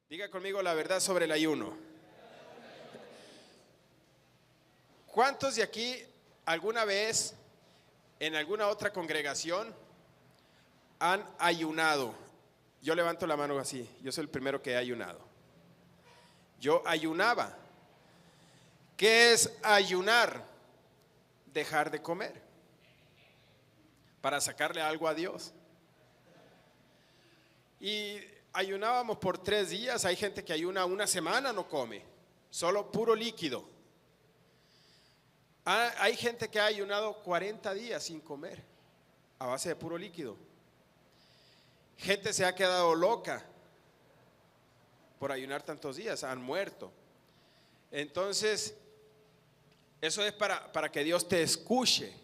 Diga conmigo la verdad sobre el ayuno. ¿Cuántos de aquí alguna vez en alguna otra congregación han ayunado? Yo levanto la mano así, yo soy el primero que he ayunado. Yo ayunaba. ¿Qué es ayunar? Dejar de comer para sacarle algo a Dios. Y ayunábamos por 3 días. Hay gente que ayuna una semana, no come, solo puro líquido. Hay gente que ha ayunado 40 días sin comer a base de puro líquido. Gente se ha quedado loca por ayunar tantos días, han muerto. Entonces, eso es para que Dios te escuche.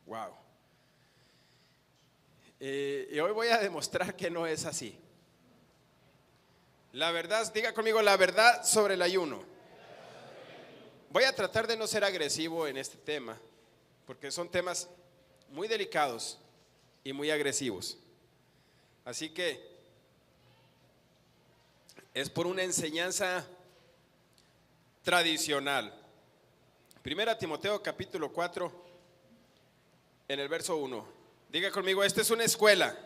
Wow. Y hoy voy a demostrar que no es así. La verdad, diga conmigo la verdad sobre el ayuno. Voy a tratar de no ser agresivo en este tema, porque son temas muy delicados y muy agresivos. Así que es por una enseñanza tradicional. Primera Timoteo capítulo 4, en el verso 1. Diga conmigo, esta es una escuela.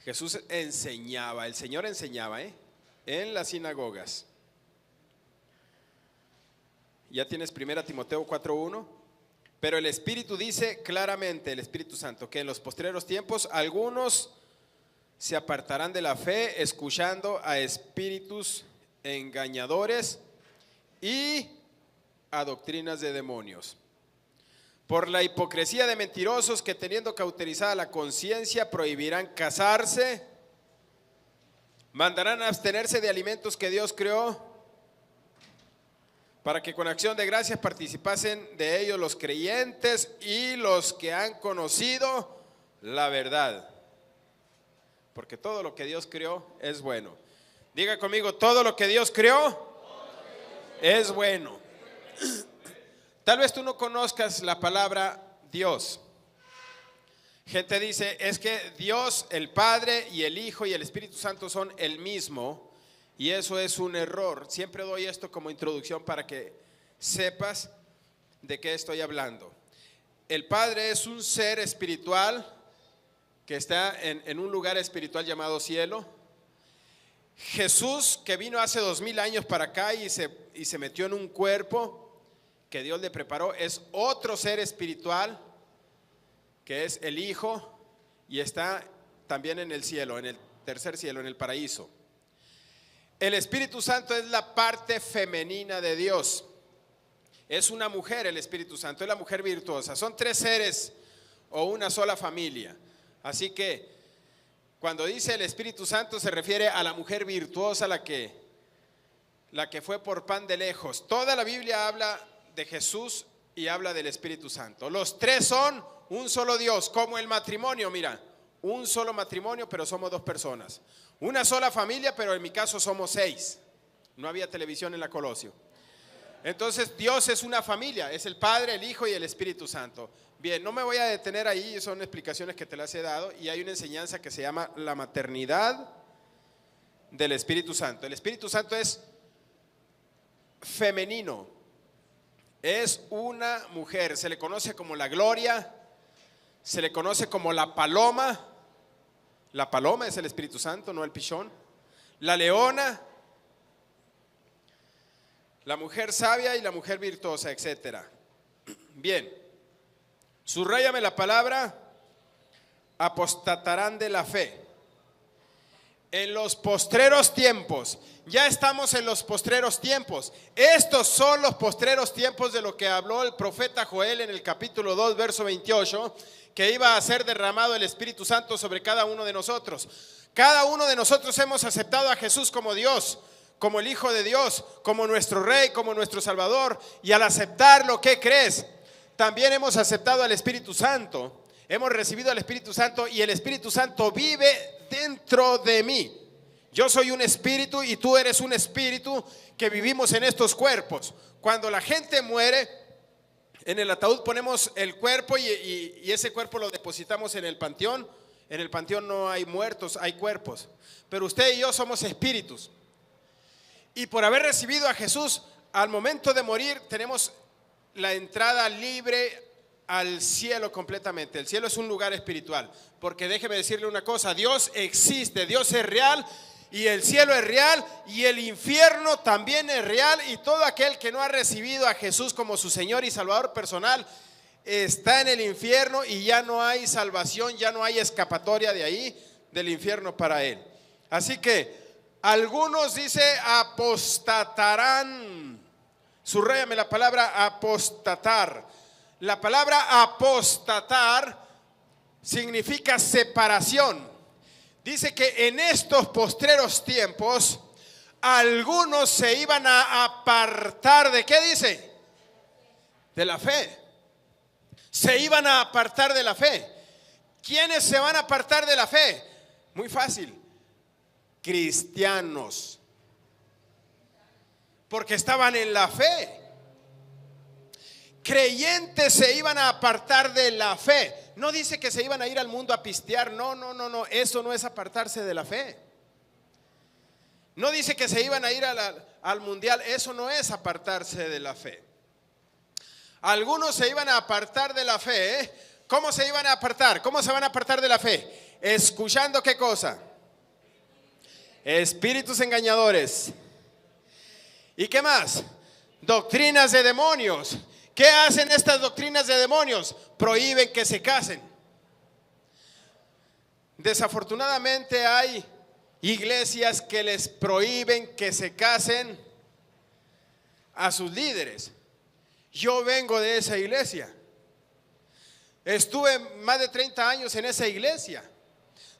Jesús enseñaba, el Señor enseñaba en las sinagogas. Ya tienes Primera Timoteo 4:1. Pero el Espíritu dice claramente, el Espíritu Santo, que en los postreros tiempos algunos se apartarán de la fe, escuchando a espíritus engañadores y a doctrinas de demonios. Por la hipocresía de mentirosos que, teniendo cauterizada la conciencia, prohibirán casarse, mandarán a abstenerse de alimentos que Dios creó, para que con acción de gracias participasen de ellos los creyentes y los que han conocido la verdad. Porque todo lo que Dios creó es bueno. Diga conmigo, todo lo que Dios creó es bueno. Tal vez tú no conozcas la palabra Dios. Gente dice, es que Dios, el Padre y el Hijo y el Espíritu Santo son el mismo. Y eso es un error. Siempre doy esto como introducción para que sepas de qué estoy hablando. El Padre es un ser espiritual que está en un lugar espiritual llamado cielo. Jesús, que vino hace 2000 años para acá y se metió en un cuerpo que Dios le preparó, es otro ser espiritual que es el Hijo y está también en el cielo, en el tercer cielo, en el paraíso. El Espíritu Santo es la parte femenina de Dios. Es una mujer el Espíritu Santo, es la mujer virtuosa. Son 3 seres o una sola familia. Así que cuando dice el Espíritu Santo se refiere a la mujer virtuosa, la que fue por pan de lejos. Toda la Biblia habla de Jesús y habla del Espíritu Santo. Los 3 son un solo Dios, como el matrimonio, mira. Un solo matrimonio, pero somos 2 personas. Una sola familia, pero en mi caso somos 6. No había televisión en la Colosio. Entonces Dios es una familia, es el Padre, el Hijo y el Espíritu Santo. Bien, no me voy a detener ahí, son explicaciones que te las he dado. Y hay una enseñanza que se llama la maternidad del Espíritu Santo. El Espíritu Santo es femenino, es una mujer. Se le conoce como la gloria, se le conoce como la paloma. La paloma es el Espíritu Santo, no el pichón. La leona, la mujer sabia y la mujer virtuosa, etcétera. Bien, subráyame la palabra, apostatarán de la fe. En los postreros tiempos, ya estamos en los postreros tiempos. Estos son los postreros tiempos de lo que habló el profeta Joel en el capítulo 2, verso 28, que iba a ser derramado el Espíritu Santo sobre cada uno de nosotros. Cada uno de nosotros hemos aceptado a Jesús como Dios, como el Hijo de Dios, como nuestro Rey, como nuestro Salvador. Y al aceptarlo, ¿qué crees? También hemos aceptado al Espíritu Santo. Hemos recibido al Espíritu Santo y el Espíritu Santo vive dentro de mí. Yo soy un espíritu y tú eres un espíritu que vivimos en estos cuerpos. Cuando la gente muere, en el ataúd ponemos el cuerpo y ese cuerpo lo depositamos en el panteón, En el panteón no hay muertos, hay cuerpos. Pero usted y yo somos espíritus. Y por haber recibido a Jesús, al momento de morir tenemos la entrada libre al cielo completamente. El cielo es un lugar espiritual. Porque déjeme decirle una cosa, Dios existe, Dios es real. Y el cielo es real y el infierno también es real. Y todo aquel que no ha recibido a Jesús como su Señor y Salvador personal está en el infierno y ya no hay salvación, ya no hay escapatoria de ahí, del infierno para él. Así que algunos, dice, apostatarán. Subráyame la palabra apostatar. La palabra apostatar significa separación. Dice que en estos postreros tiempos algunos se iban a apartar. ¿De qué dice? De la fe. Se iban a apartar de la fe. ¿Quiénes se van a apartar de la fe? Muy fácil. Cristianos. Porque estaban en la fe. Creyentes se iban a apartar de la fe. No dice que se iban a ir al mundo a pistear. No. Eso no es apartarse de la fe. No dice que se iban a ir al mundial. Eso no es apartarse de la fe. Algunos se iban a apartar de la fe, ¿eh? ¿Cómo se iban a apartar? ¿Cómo se van a apartar de la fe? Escuchando ¿qué cosa? Espíritus engañadores. ¿Y qué más? Doctrinas de demonios. ¿Qué hacen estas doctrinas de demonios? Prohíben que se casen. Desafortunadamente hay iglesias que les prohíben que se casen a sus líderes. Yo vengo de esa iglesia. Estuve más de 30 años en esa iglesia,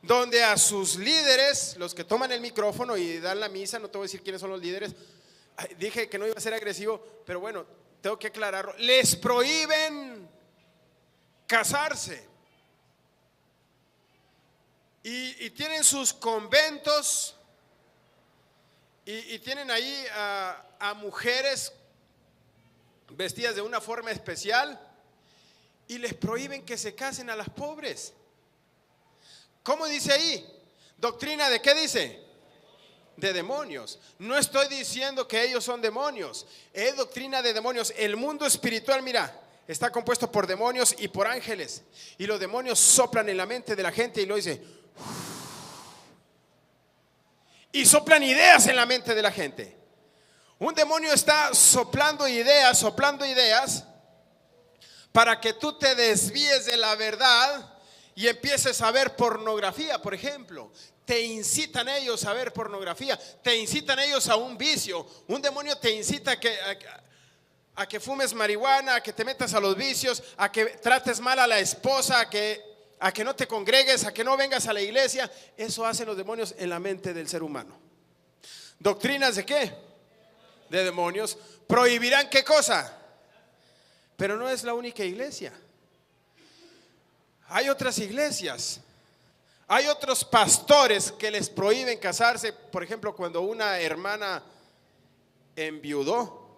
donde a sus líderes, los que toman el micrófono y dan la misa, no te voy a decir quiénes son los líderes. Dije que no iba a ser agresivo, pero bueno, tengo que aclararlo. Les prohíben casarse. Y tienen sus conventos y tienen ahí a mujeres vestidas de una forma especial y les prohíben que se casen a las pobres. ¿Cómo dice ahí? ¿Doctrina de qué dice? De demonios. No estoy diciendo que ellos son demonios, es doctrina de demonios. El mundo espiritual, mira, está compuesto por demonios y por ángeles, y los demonios soplan en la mente de la gente y lo dice, y soplan ideas en la mente de la gente. Un demonio está soplando ideas para que tú te desvíes de la verdad y empieces a ver pornografía, por ejemplo. Te incitan ellos a ver pornografía, te incitan ellos a un vicio. Un demonio te incita a que fumes marihuana, a que te metas a los vicios, a que trates mal a la esposa, a que no te congregues, a que no vengas a la iglesia. Eso hacen los demonios en la mente del ser humano. ¿Doctrinas de qué? De demonios. ¿Prohibirán qué cosa? Pero no es la única iglesia. Hay otras iglesias. Hay otros pastores que les prohíben casarse. Por ejemplo, cuando una hermana enviudó,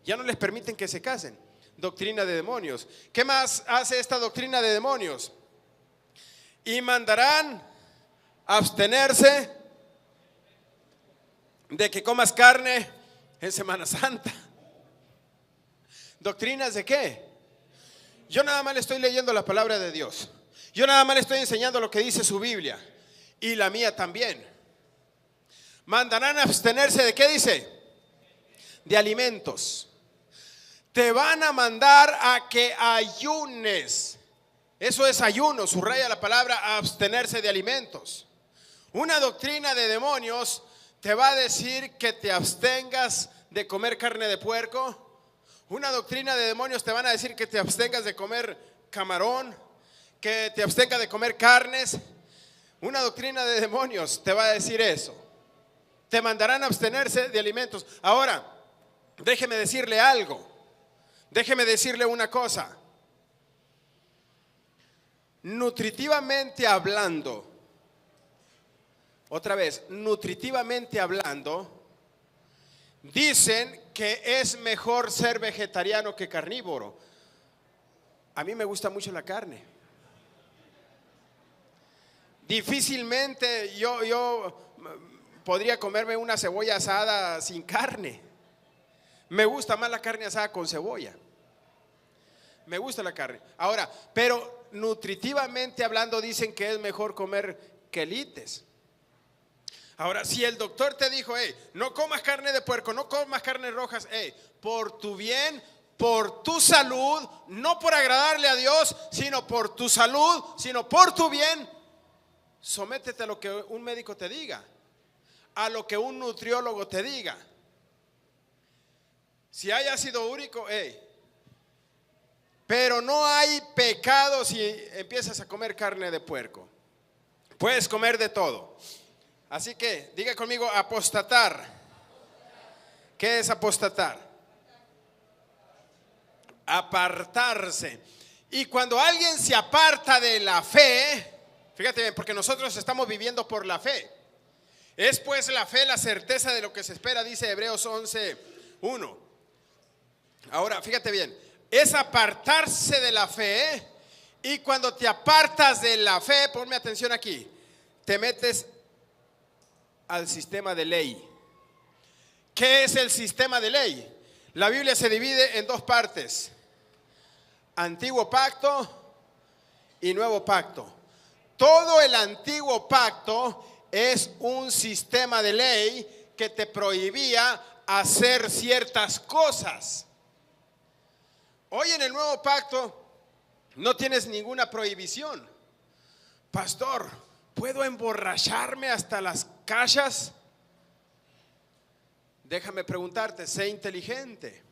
ya no les permiten que se casen. Doctrina de demonios. ¿Qué más hace esta doctrina de demonios? Y mandarán abstenerse de que comas carne en Semana Santa. ¿Doctrinas de qué? Yo nada más le estoy leyendo la palabra de Dios. Yo nada más le estoy enseñando lo que dice su Biblia. Y la mía también. Mandarán a abstenerse de qué dice? De alimentos. Te van a mandar a que ayunes. Eso es ayuno. Subraya la palabra abstenerse de alimentos. Una doctrina de demonios te va a decir que te abstengas de comer carne de puerco. Una doctrina de demonios te van a decir que te abstengas de comer camarón, que te abstengas de comer carnes. Una doctrina de demonios te va a decir eso. Te mandarán a abstenerse de alimentos. Ahora, déjeme decirle algo. Déjeme decirle una cosa. Nutritivamente hablando, otra vez, nutritivamente hablando, dicen que es mejor ser vegetariano que carnívoro. A mí me gusta mucho la carne. Difícilmente yo podría comerme una cebolla asada sin carne. Me gusta más la carne asada con cebolla. Me gusta la carne. Ahora, pero nutritivamente hablando dicen que es mejor comer quelites. Ahora, si el doctor te dijo, hey, no comas carne de puerco, no comas carnes rojas, hey, por tu bien, por tu salud, no por agradarle a Dios, sino por tu salud, sino por tu bien, sométete a lo que un médico te diga, a lo que un nutriólogo te diga. Si hay ácido úrico, hey, pero no hay pecado si empiezas a comer carne de puerco. Puedes comer de todo. Así que diga conmigo, apostatar. ¿Qué es apostatar? Apartarse. Y cuando alguien se aparta de la fe, fíjate bien, porque nosotros estamos viviendo por la fe. Es pues la fe la certeza de lo que se espera, dice Hebreos 11:1. Ahora, fíjate bien, es apartarse de la fe. Y cuando te apartas de la fe, ponme atención aquí, te metes al sistema de ley. ¿Qué es el sistema de ley? La Biblia se divide en dos partes: Antiguo Pacto y Nuevo Pacto. Todo el Antiguo Pacto es un sistema de ley que te prohibía hacer ciertas cosas. Hoy en el Nuevo Pacto no tienes ninguna prohibición. Pastor, ¿puedo emborracharme hasta las cachas? Déjame preguntarte, sé inteligente.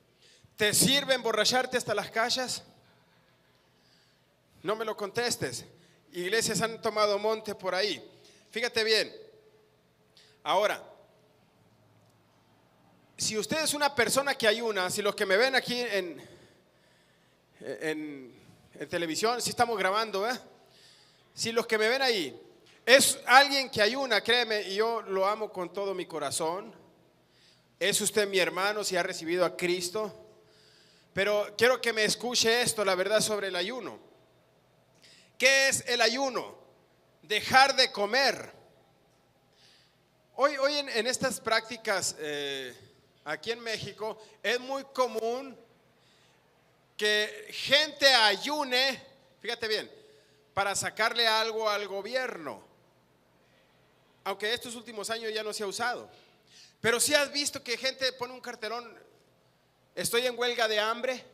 ¿Te sirve emborracharte hasta las cachas? No me lo contestes. Iglesias han tomado monte por ahí. Fíjate bien. Ahora, si usted es una persona que ayuna, si los que me ven aquí en televisión, si estamos grabando, si los que me ven ahí es alguien que ayuna, créeme, y yo lo amo con todo mi corazón. Es usted mi hermano si ha recibido a Cristo. Pero quiero que me escuche esto, la verdad sobre el ayuno. ¿Qué es el ayuno? Dejar de comer. Hoy en estas prácticas aquí en México es muy común que gente ayune, fíjate bien, para sacarle algo al gobierno. Aunque estos últimos años ya no se ha usado. Pero si has visto que gente pone un cartelón, estoy en huelga de hambre.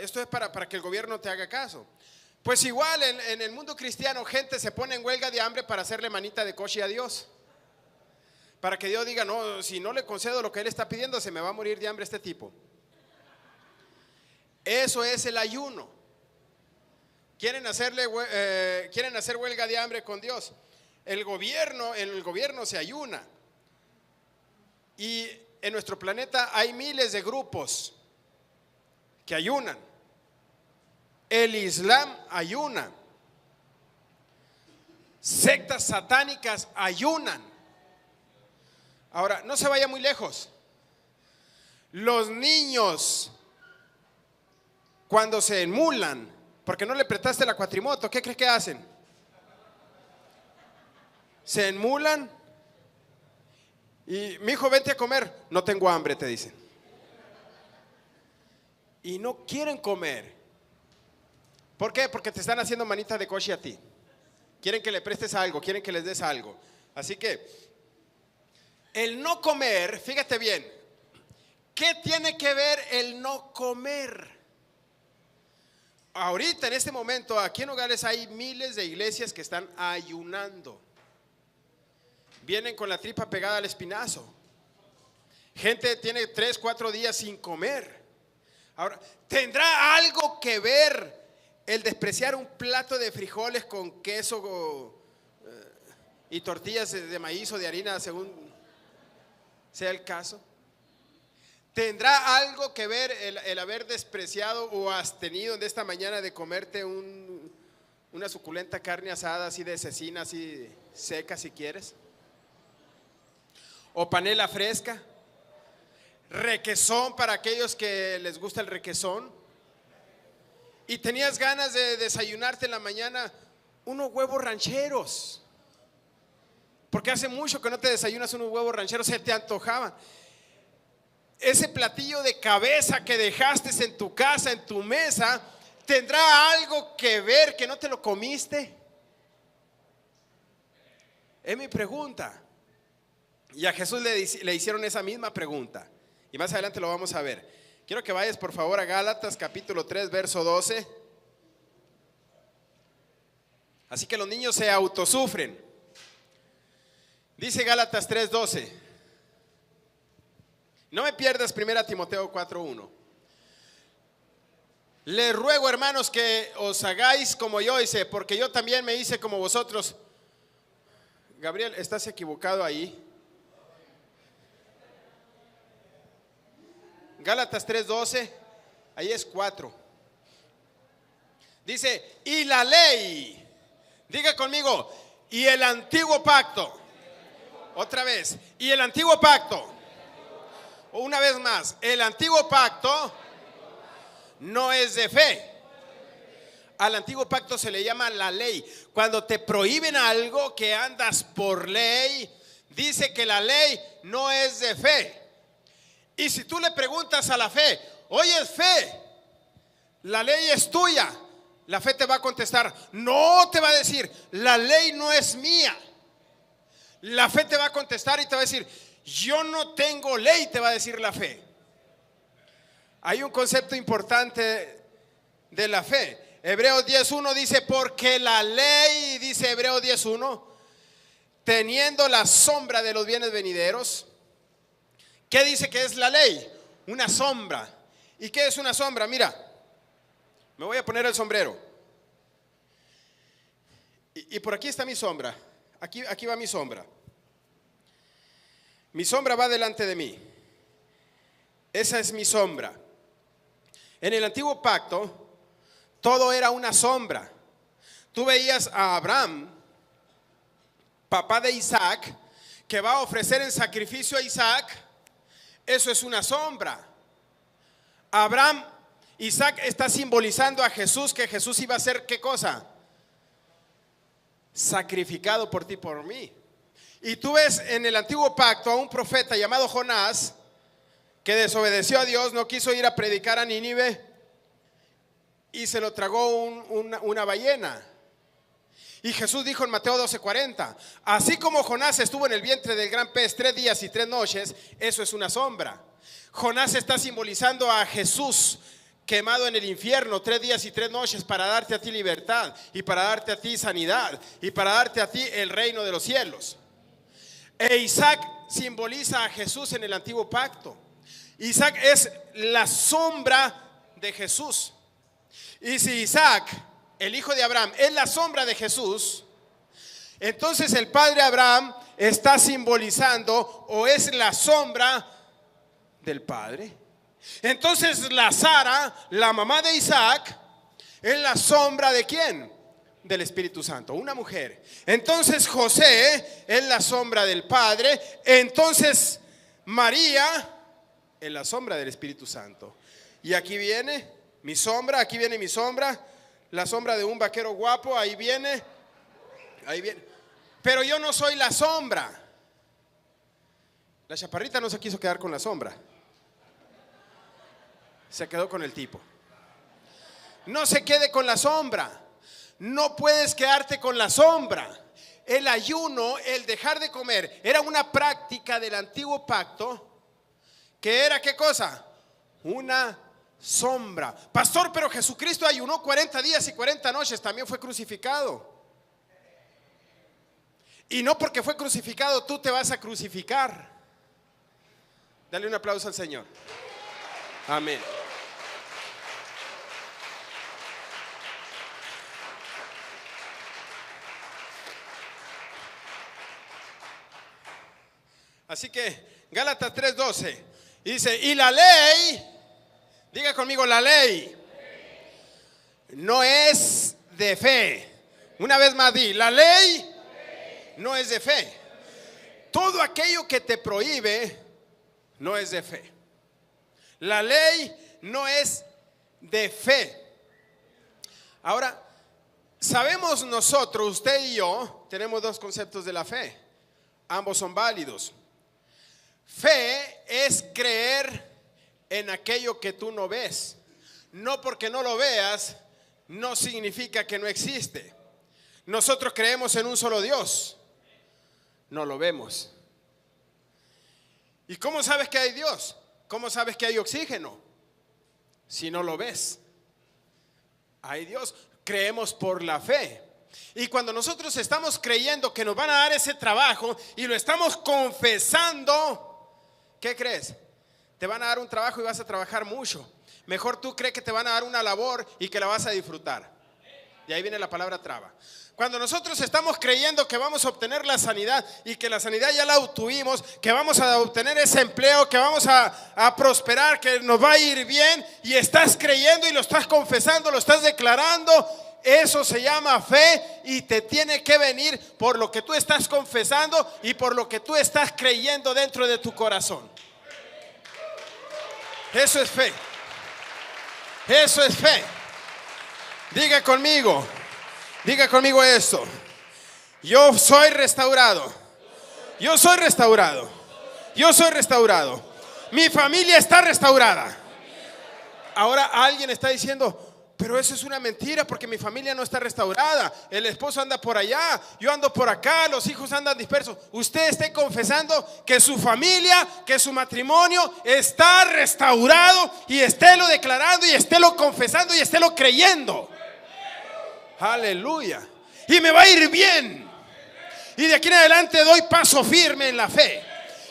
Esto es para que el gobierno te haga caso. Pues igual en el mundo cristiano, gente se pone en huelga de hambre para hacerle manita de coche a Dios. Para que Dios diga, no, si no le concedo lo que él está pidiendo, se me va a morir de hambre este tipo. Eso es el ayuno. Quieren hacer huelga de hambre con Dios. En el gobierno se ayuna. Y en nuestro planeta hay miles de grupos que ayunan. El Islam ayuna. Sectas satánicas ayunan. Ahora, no se vaya muy lejos. Los niños, cuando se enmulan, porque no le prestaste la cuatrimoto, ¿qué crees que hacen? Se enmulan y mi hijo, vente a comer. No tengo hambre, te dicen. Y no quieren comer. ¿Por qué? Porque te están haciendo manita de coche a ti. Quieren que le prestes algo, quieren que les des algo. Así que el no comer, fíjate bien, ¿qué tiene que ver el no comer? Ahorita, en este momento, aquí en Nogales hay miles de iglesias que están ayunando. Vienen con la tripa pegada al espinazo. Gente tiene 3, 4 días sin comer. Ahora, ¿tendrá algo que ver el despreciar un plato de frijoles con queso y tortillas de maíz o de harina, según sea el caso? ¿Tendrá algo que ver el haber despreciado o abstenido de esta mañana de comerte una suculenta carne asada así de cecina, así seca si quieres? ¿O panela fresca? ¿Requesón para aquellos que les gusta el requesón? ¿Y tenías ganas de desayunarte en la mañana unos huevos rancheros. Porque hace mucho que no te desayunas unos huevos rancheros, se te antojaban. Ese platillo de cabeza que dejaste en tu casa, en tu mesa, ¿tendrá algo que ver que no te lo comiste? Es mi pregunta. Y a Jesús le hicieron esa misma pregunta. Y más adelante lo vamos a ver. Quiero que vayas por favor a Gálatas capítulo 3 verso 12. Así que los niños se autosufren. Dice Gálatas 3:12. No me pierdas 1 Timoteo 4:1. Les ruego, hermanos, que os hagáis como yo hice, porque yo también me hice como vosotros. Gabriel, estás equivocado ahí. Gálatas 3:12, ahí es 4. Dice, y la ley, diga conmigo, y el antiguo pacto. Otra vez, y el antiguo pacto. Una vez más, el antiguo pacto no es de fe. Al antiguo pacto se le llama la ley. Cuando te prohíben algo que andas por ley, dice que la ley no es de fe. Y si tú le preguntas a la fe, oye, fe, la ley es tuya, la fe te va a contestar, no, te va a decir, la ley no es mía. La fe te va a contestar y te va a decir, yo no tengo ley, te va a decir la fe. Hay un concepto importante de la fe. Hebreos 10:1 dice, porque la ley, dice Hebreos 10:1, teniendo la sombra de los bienes venideros. ¿Qué dice que es la ley? Una sombra. ¿Y qué es una sombra? Mira, me voy a poner el sombrero. Y por aquí está mi sombra. Aquí va mi sombra. Mi sombra va delante de mí. Esa es mi sombra. En el antiguo pacto, todo era una sombra. Tú veías a Abraham, papá de Isaac, que va a ofrecer en sacrificio a Isaac. Eso es una sombra. Isaac está simbolizando a Jesús, que Jesús iba a ser, ¿qué cosa? Sacrificado por ti, por mí. Y tú ves en el antiguo pacto a un profeta llamado Jonás, que desobedeció a Dios, no quiso ir a predicar a Nínive y se lo tragó una ballena. Y Jesús dijo en Mateo 12:40, así como Jonás estuvo en el vientre del gran pez 3 días y 3 noches, eso es una sombra. Jonás está simbolizando a Jesús quemado en el infierno 3 días y 3 noches para darte a ti libertad y para darte a ti sanidad y para darte a ti el reino de los cielos. E Isaac simboliza a Jesús en el antiguo pacto. Isaac es la sombra de Jesús. Y si Isaac, el hijo de Abraham, es la sombra de Jesús, entonces el padre Abraham está simbolizando o es la sombra del padre. Entonces la Sara, la mamá de Isaac, es la sombra ¿de quién? Del Espíritu Santo, una mujer. Entonces José es la sombra del Padre. Entonces María es la sombra del Espíritu Santo. Y aquí viene mi sombra, aquí viene mi sombra, la sombra de un vaquero guapo, ahí viene. Pero yo no soy la sombra. La chaparrita no se quiso quedar con la sombra, se quedó con el tipo. No se quede con la sombra. No puedes quedarte con la sombra. El ayuno, el dejar de comer, era una práctica del antiguo pacto. ¿Que era qué cosa? Una sombra. Pastor, pero Jesucristo ayunó 40 días y 40 noches, también fue crucificado. Y no porque fue crucificado tú te vas a crucificar. Dale un aplauso al Señor. Amén. Así que Gálatas 3:12 dice, y la ley, diga conmigo, la ley no es de fe. Una vez más di, la ley no es de fe. Todo aquello que te prohíbe no es de fe. La ley no es de fe. Ahora, Sabemos nosotros, usted y yo, tenemos dos conceptos de la fe. Ambos son válidos. Fe es creer en aquello que tú no ves. No porque no lo veas, no significa que no existe. Nosotros creemos en un solo Dios. No lo vemos. ¿Y cómo sabes que hay Dios? ¿Cómo sabes que hay oxígeno? Si no lo ves. Hay Dios. Creemos por la fe. Y cuando nosotros estamos creyendo que nos van a dar ese trabajo y lo estamos confesando, ¿qué crees? Te van a dar un trabajo y vas a trabajar mucho. Mejor tú crees que te van a dar una labor y que la vas a disfrutar. Y ahí viene la palabra traba. Cuando nosotros estamos creyendo que vamos a obtener la sanidad y que la sanidad ya la obtuvimos, que vamos a obtener ese empleo, que vamos a prosperar, que nos va a ir bien, y estás creyendo y lo estás confesando, lo estás declarando, eso se llama fe y te tiene que venir por lo que tú estás confesando y por lo que tú estás creyendo dentro de tu corazón. Eso es fe. Eso es fe. Diga conmigo esto. Yo soy restaurado. Yo soy restaurado. Yo soy restaurado. Mi familia está restaurada. Ahora alguien está diciendo, pero eso es una mentira porque mi familia no está restaurada. El esposo anda por allá, yo ando por acá, los hijos andan dispersos. Usted esté confesando que su familia, que su matrimonio está restaurado, y estélo declarando y estélo confesando y estélo creyendo. Aleluya. Y me va a ir bien. Y de aquí en adelante doy paso firme en la fe.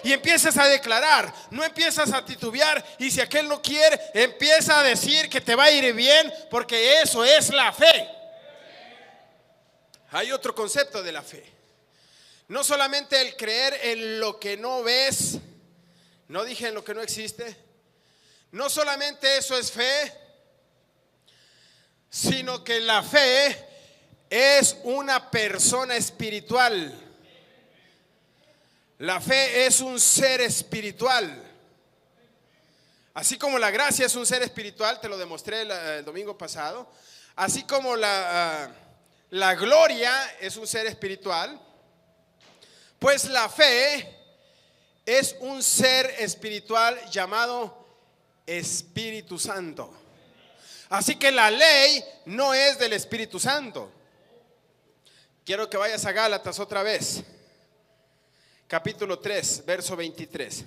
Y empiezas a declarar, no empiezas a titubear. Y si aquel no quiere, empieza a decir que te va a ir bien, porque eso es la fe. Hay otro concepto de la fe. No solamente el creer en lo que no ves, no dije en lo que no existe. No solamente eso es fe, sino que la fe es una persona espiritual. La fe es un ser espiritual. Así como la gracia es un ser espiritual, te lo demostré el domingo pasado. Así como la gloria es un ser espiritual, pues la fe es un ser espiritual llamado Espíritu Santo. Así que la ley no es del Espíritu Santo. Quiero que vayas a Gálatas otra vez. Capítulo 3, verso 23.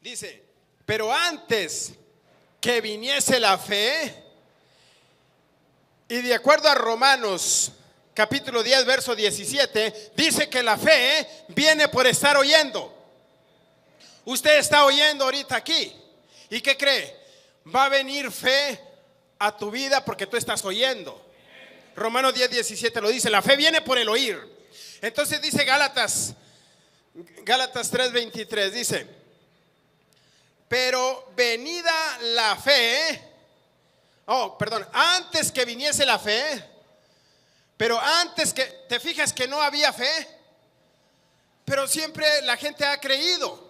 Dice, pero antes que viniese la fe, y de acuerdo a Romanos capítulo 10, verso 17, dice que la fe viene por estar oyendo. Usted está oyendo ahorita aquí. ¿Y qué cree? Va a venir fe a tu vida porque tú estás oyendo. Romanos 10, 17 lo dice. La fe viene por el oír. Entonces dice Gálatas 3, 23. Dice, pero venida la fe. Antes que viniese la fe. Pero antes que, ¿te fijas que no había fe? Pero siempre la gente ha creído.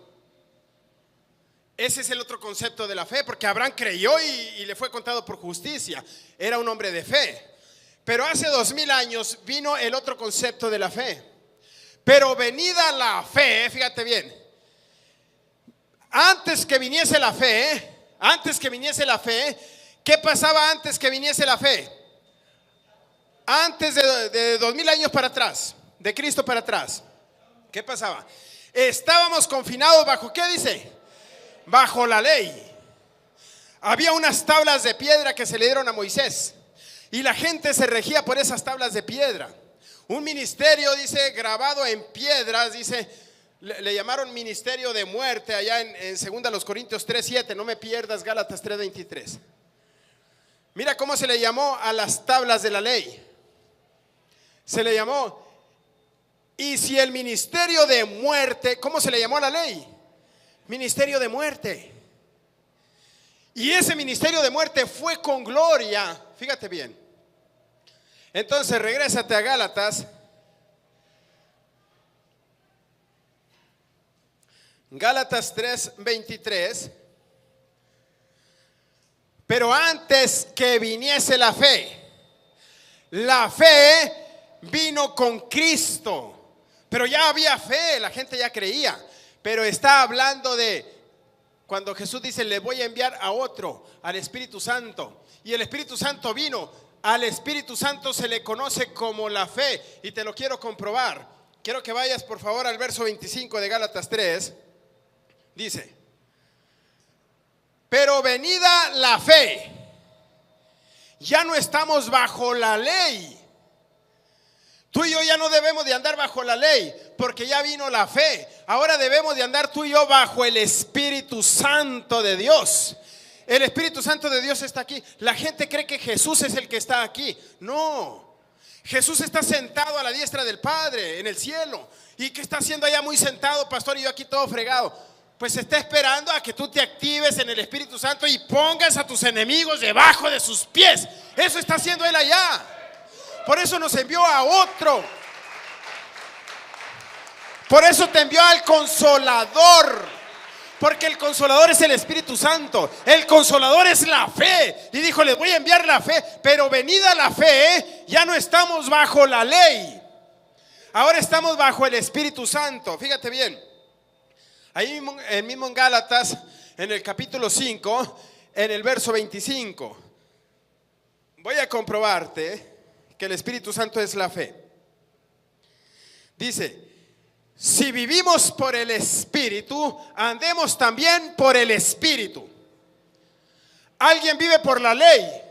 Ese es el otro concepto de la fe, porque Abraham creyó y le fue contado por justicia. Era un hombre de fe. Pero hace 2000 años vino el otro concepto de la fe. Pero venida la fe, fíjate bien. Antes que viniese la fe, ¿qué pasaba antes que viniese la fe? Antes de 2000 años para atrás, de Cristo para atrás, ¿qué pasaba? Estábamos confinados bajo, ¿qué dice? Bajo la ley. Había unas tablas de piedra que se le dieron a Moisés y la gente se regía por esas tablas de piedra. Un ministerio, dice, grabado en piedras, dice, le llamaron ministerio de muerte allá en 2 Corintios 3:7. No me pierdas Gálatas 3:23. Mira cómo se le llamó a las tablas de la ley. Se le llamó, y si el ministerio de muerte, ¿cómo se le llamó a la ley? Ministerio de muerte. Y ese ministerio de muerte fue con gloria. Fíjate bien. Entonces regrésate a Gálatas. Gálatas 3:23. Pero antes que viniese la fe vino con Cristo. Pero ya había fe, la gente ya creía. Pero está hablando de cuando Jesús dice: le voy a enviar a otro, al Espíritu Santo. Y el Espíritu Santo vino. Al Espíritu Santo se le conoce como la fe. Y te lo quiero comprobar. Quiero que vayas por favor al verso 25 de Gálatas 3. Dice: pero venida la fe, ya no estamos bajo la ley. Tú y yo ya no debemos de andar bajo la ley, porque ya vino la fe. Ahora debemos de andar tú y yo bajo el Espíritu Santo de Dios. El Espíritu Santo de Dios está aquí. La gente cree que Jesús es el que está aquí. No, Jesús está sentado a la diestra del Padre en el cielo. ¿Y qué está haciendo allá muy sentado, pastor? Y yo aquí todo fregado. Pues está esperando a que tú te actives en el Espíritu Santo y pongas a tus enemigos debajo de sus pies. Eso está haciendo Él allá. Por eso nos envió a otro. Por eso te envió al Consolador. Porque el Consolador es el Espíritu Santo. El Consolador es la fe. Y dijo: les voy a enviar la fe. Pero venida la fe, ya no estamos bajo la ley. Ahora estamos bajo el Espíritu Santo. Fíjate bien. Ahí mismo en Gálatas, en el capítulo 5, en el verso 25. Voy a comprobarte que el Espíritu Santo es la fe. Dice: si vivimos por el Espíritu, andemos también por el Espíritu. ¿Alguien vive por la ley?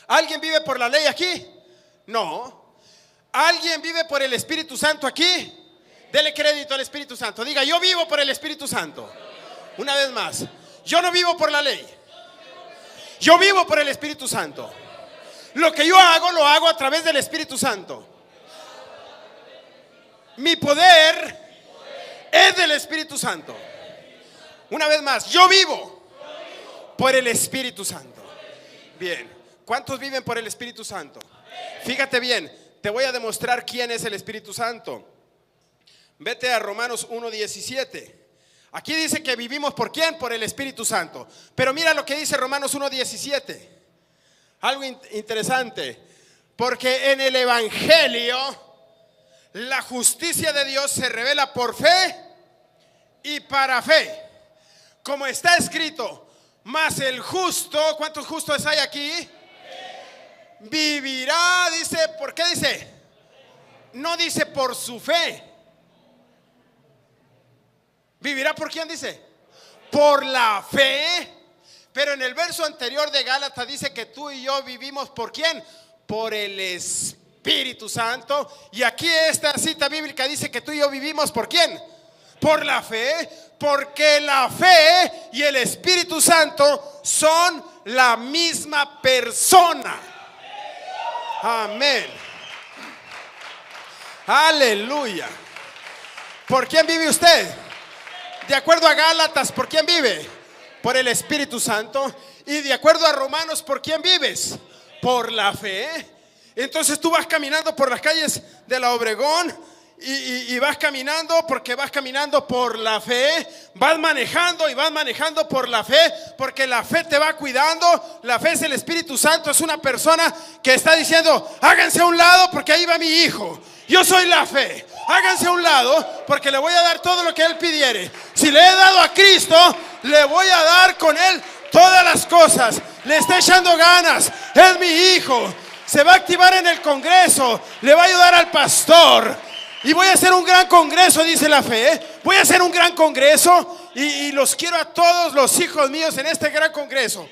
¿Alguien vive por la ley aquí? No. ¿Alguien vive por el Espíritu Santo aquí? Dele crédito al Espíritu Santo. Diga: yo vivo por el Espíritu Santo. Una vez más: yo no vivo por la ley, yo vivo por el Espíritu Santo. Lo que yo hago, lo hago a través del Espíritu Santo. Mi poder es del Espíritu Santo. Una vez más: yo vivo por el Espíritu Santo. Bien, ¿cuántos viven por el Espíritu Santo? Fíjate bien, te voy a demostrar quién es el Espíritu Santo. Vete a Romanos 1:17. Aquí dice que vivimos ¿por quién? Por el Espíritu Santo. Pero mira lo que dice Romanos 1:17. Algo interesante. Porque en el Evangelio la justicia de Dios se revela por fe y para fe. Como está escrito: mas el justo, ¿cuántos justos hay aquí? Vivirá, dice, ¿por qué dice? No dice por su fe. ¿Vivirá por quién dice? Por la fe. Pero en el verso anterior de Gálatas dice que tú y yo vivimos ¿por quién? Por el Espíritu Santo. Y aquí esta cita bíblica dice que tú y yo vivimos ¿por quién? Por la fe. Porque la fe y el Espíritu Santo son la misma persona. Amén. Aleluya. ¿Por quién vive usted? De acuerdo a Gálatas, ¿por quién vive? Por el Espíritu Santo. Y de acuerdo a Romanos, ¿por quién vives? Por la fe. Entonces tú vas caminando por las calles de la Obregón y vas caminando porque vas caminando por la fe. Vas manejando y vas manejando por la fe, porque la fe te va cuidando. La fe es el Espíritu Santo. Es una persona que está diciendo: háganse a un lado porque ahí va mi hijo. Yo soy la fe. Háganse a un lado porque le voy a dar todo lo que él pidiere. Si le he dado a Cristo, le voy a dar con él todas las cosas. Le está echando ganas. Es mi hijo. Se va a activar en el congreso. Le va a ayudar al pastor. Y voy a hacer un gran congreso, dice la fe. Voy a hacer un gran congreso. Y los quiero a todos los hijos míos en este gran congreso.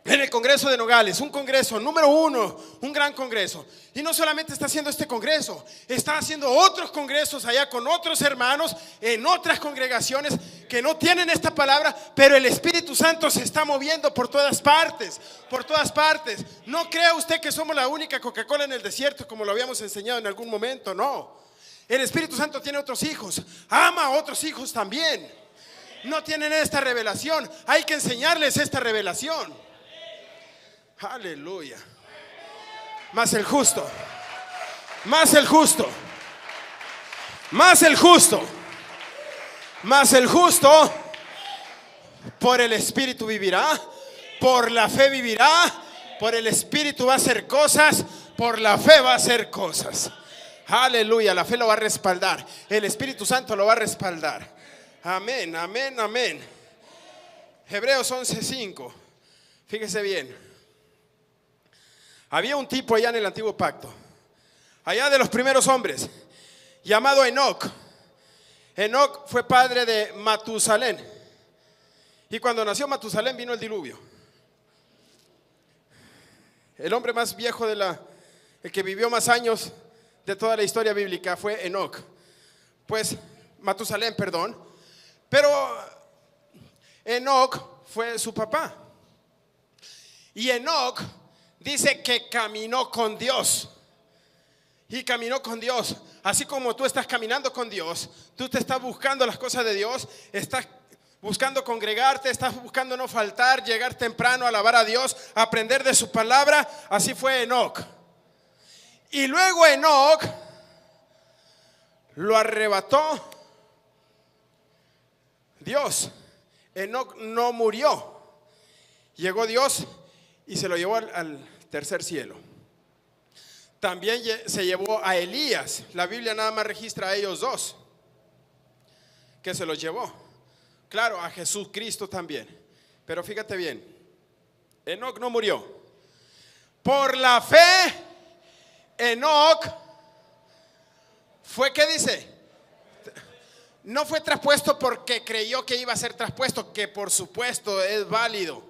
En el Congreso de Nogales, un congreso número 1, un gran congreso. Y no solamente está haciendo este congreso, está haciendo otros congresos allá con otros hermanos en otras congregaciones que no tienen esta palabra, pero el Espíritu Santo se está moviendo por todas partes, por todas partes. No crea usted que somos la única Coca-Cola en el desierto, como lo habíamos enseñado en algún momento, no. El Espíritu Santo tiene otros hijos, ama a otros hijos también. No tienen esta revelación, hay que enseñarles esta revelación. Aleluya. Más el justo, más el justo, más el justo, más el justo por el Espíritu vivirá. Por la fe vivirá, por el Espíritu va a hacer cosas, por la fe va a hacer cosas. Aleluya, la fe lo va a respaldar, el Espíritu Santo lo va a respaldar. Amén, amén, amén. Hebreos 11:5. Fíjese bien. Había un tipo allá en el antiguo pacto, allá de los primeros hombres, llamado Enoc. Enoc fue padre de Matusalén. Y cuando nació Matusalén vino el diluvio. El hombre más viejo el que vivió más años de toda la historia bíblica fue Enoc. Pues Matusalén, perdón. Pero Enoc fue su papá. Y Enoc dice que caminó con Dios. Y caminó con Dios. Así como tú estás caminando con Dios, tú te estás buscando las cosas de Dios, estás buscando congregarte, estás buscando no faltar, llegar temprano, alabar a Dios, aprender de su palabra. Así fue Enoc. Y luego Enoc lo arrebató Dios. Enoc no murió. Llegó Dios y se lo llevó al tercer cielo. También se llevó a Elías. La Biblia nada más registra a ellos dos que se los llevó. Claro, a Jesucristo también. Pero fíjate bien, Enoc no murió. Por la fe, Enoc fue, ¿qué dice? No fue traspuesto porque creyó que iba a ser traspuesto, que por supuesto es válido.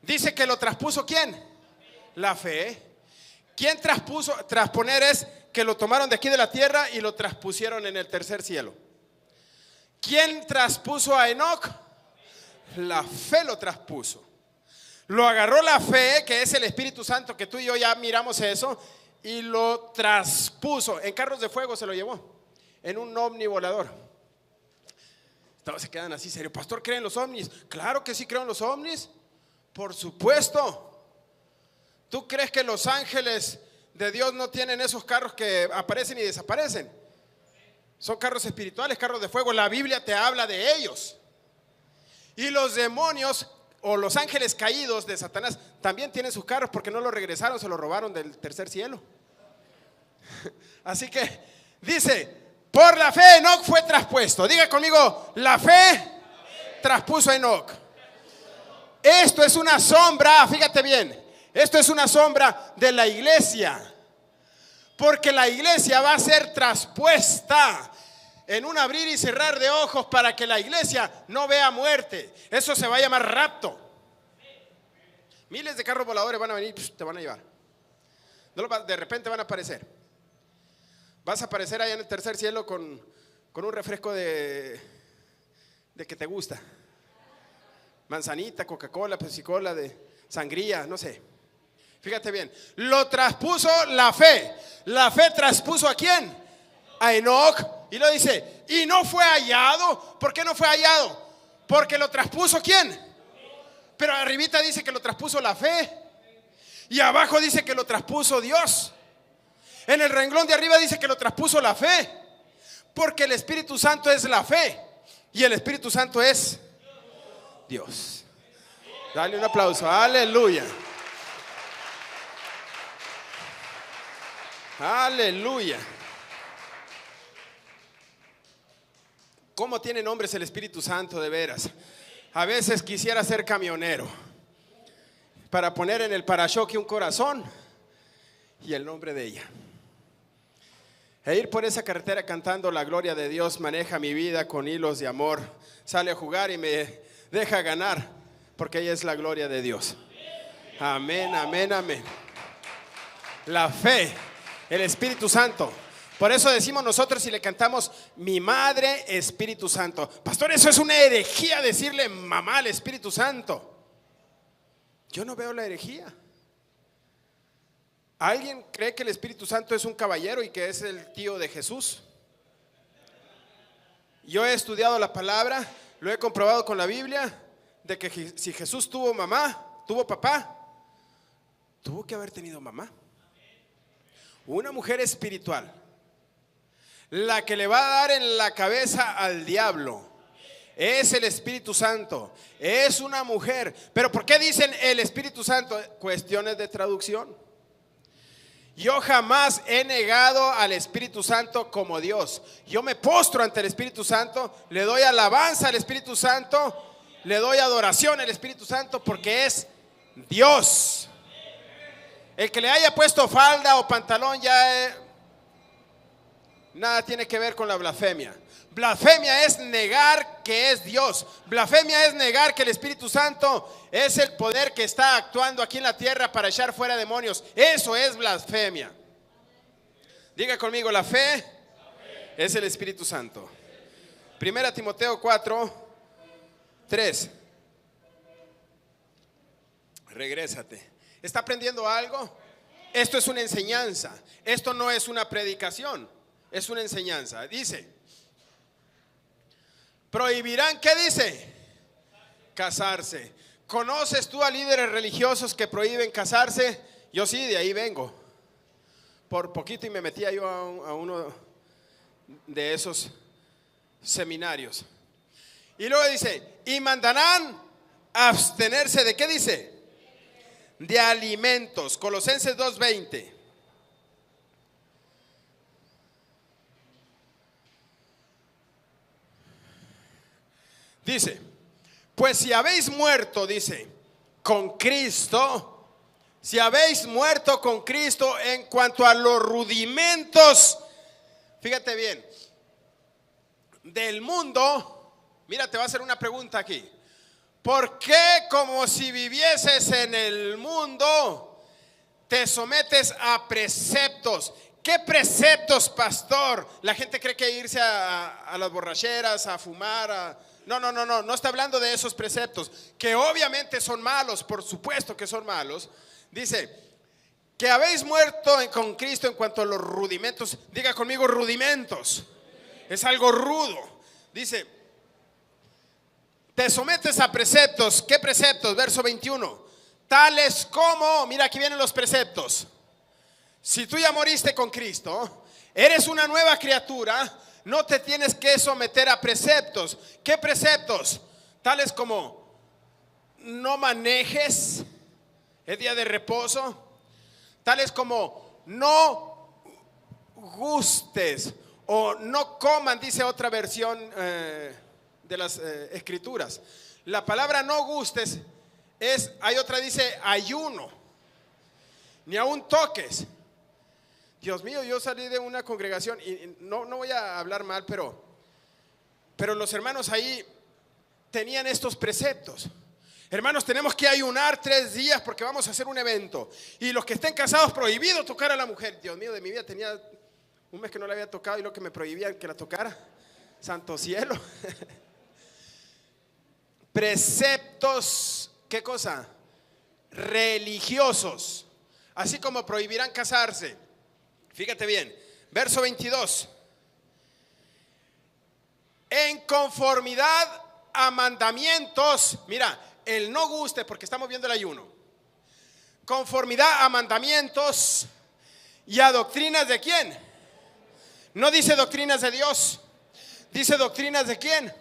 Dice que lo traspuso ¿quién? La fe. ¿Quién traspuso? Trasponer es que lo tomaron de aquí de la tierra y lo traspusieron en el tercer cielo. ¿Quién traspuso a Enoc? La fe lo traspuso. Lo agarró la fe, que es el Espíritu Santo, que tú y yo ya miramos eso, y lo traspuso. En carros de fuego se lo llevó, en un ovni volador. Todos se quedan así serios. Pastor, ¿creen los ovnis? Claro que sí creo en los ovnis. Por supuesto. ¿Tú crees que los ángeles de Dios no tienen esos carros que aparecen y desaparecen? Son carros espirituales, carros de fuego. La Biblia te habla de ellos. Y los demonios o los ángeles caídos de Satanás también tienen sus carros porque no los regresaron, se los robaron del tercer cielo. Así que dice, por la fe Enoc fue traspuesto. Diga conmigo, la fe traspuso a Enoc. Esto es una sombra, fíjate bien. Esto es una sombra de la iglesia, porque la iglesia va a ser traspuesta en un abrir y cerrar de ojos para que la iglesia no vea muerte. Eso se va a llamar rapto. Miles de carros voladores van a venir, te van a llevar. De repente van a aparecer. Vas a aparecer allá en el tercer cielo con un refresco de que te gusta. Manzanita, Coca-Cola, Pepsi-Cola, de sangría, no sé. Fíjate bien, lo traspuso la fe. La fe traspuso ¿a quién? A Enoc. Y lo dice, y no fue hallado. ¿Por qué no fue hallado? Porque lo traspuso ¿quién? Pero arribita dice que lo traspuso la fe. Y abajo dice que lo traspuso Dios. En el renglón de arriba dice que lo traspuso la fe. Porque el Espíritu Santo es la fe. Y el Espíritu Santo es Dios. Dale un aplauso, aleluya. Aleluya. ¿Cómo tiene nombres el Espíritu Santo de veras? A veces quisiera ser camionero para poner en el parachoque un corazón y el nombre de ella. E ir por esa carretera cantando la gloria de Dios maneja mi vida con hilos de amor. Sale a jugar y me deja ganar porque ella es la gloria de Dios. Amén, amén, amén. La fe, el Espíritu Santo. Por eso decimos nosotros y le cantamos mi madre Espíritu Santo. Pastor, eso es una herejía decirle mamá al Espíritu Santo. Yo no veo la herejía. ¿Alguien cree que el Espíritu Santo es un caballero y que es el tío de Jesús? Yo he estudiado la palabra, lo he comprobado con la Biblia, de que si Jesús tuvo mamá, tuvo papá, tuvo que haber tenido mamá. Una mujer espiritual, la que le va a dar en la cabeza al diablo, es el Espíritu Santo, es una mujer. Pero ¿por qué dicen el Espíritu Santo? Cuestiones de traducción. Yo jamás he negado al Espíritu Santo como Dios. Yo me postro ante el Espíritu Santo, le doy alabanza al Espíritu Santo, le doy adoración al Espíritu Santo porque es Dios. El que le haya puesto falda o pantalón ya nada tiene que ver con la blasfemia. Blasfemia es negar que es Dios. Blasfemia es negar que el Espíritu Santo es el poder que está actuando aquí en la tierra para echar fuera demonios. Eso es blasfemia. Diga conmigo, la fe es el Espíritu Santo. 1 Timoteo 4:3. Regrésate. ¿Está aprendiendo algo? Esto es una enseñanza. Esto no es una predicación. Es una enseñanza. Dice: prohibirán, ¿qué dice? Casarse. ¿Conoces tú a líderes religiosos que prohíben casarse? Yo sí, de ahí vengo. Por poquito y me metía yo a uno de esos seminarios. Y luego dice: y mandarán abstenerse de, ¿qué dice? De alimentos. Colosenses 2:20. Dice: pues si habéis muerto, dice, con Cristo, si habéis muerto con Cristo en cuanto a los rudimentos, fíjate bien, del mundo. Mira, te voy a hacer una pregunta aquí. ¿Por qué, como si vivieses en el mundo, te sometes a preceptos? ¿Qué preceptos, pastor? La gente cree que irse a las borracheras, a fumar, No está hablando de esos preceptos, que obviamente son malos, por supuesto que son malos. Dice, que habéis muerto con Cristo en cuanto a los rudimentos. Diga conmigo, rudimentos. Es algo rudo. Dice, te sometes a preceptos. ¿Qué preceptos? Verso 21. Tales como, mira, aquí vienen los preceptos. Si tú ya moriste con Cristo, eres una nueva criatura, no te tienes que someter a preceptos. ¿Qué preceptos? Tales como no manejes el día de reposo. Tales como no gustes o no coman, dice otra versión de las escrituras. La palabra no gustes hay otra dice ayuno. Ni aún toques. Dios mío, yo salí de una congregación y no voy a hablar mal, pero los hermanos ahí tenían estos preceptos. Hermanos, tenemos que ayunar 3 días porque vamos a hacer un evento. Y los que estén casados, prohibido tocar a la mujer. Dios mío, de mi vida tenía un mes que no la había tocado y lo que me prohibían que la tocara. Santo cielo. Preceptos, ¿qué cosa? Religiosos. Así como prohibirán casarse. Fíjate bien, verso 22. En conformidad a mandamientos. Mira, el no guste, porque estamos viendo el ayuno. Conformidad a mandamientos y a doctrinas de quién. No dice doctrinas de Dios, dice doctrinas de quién.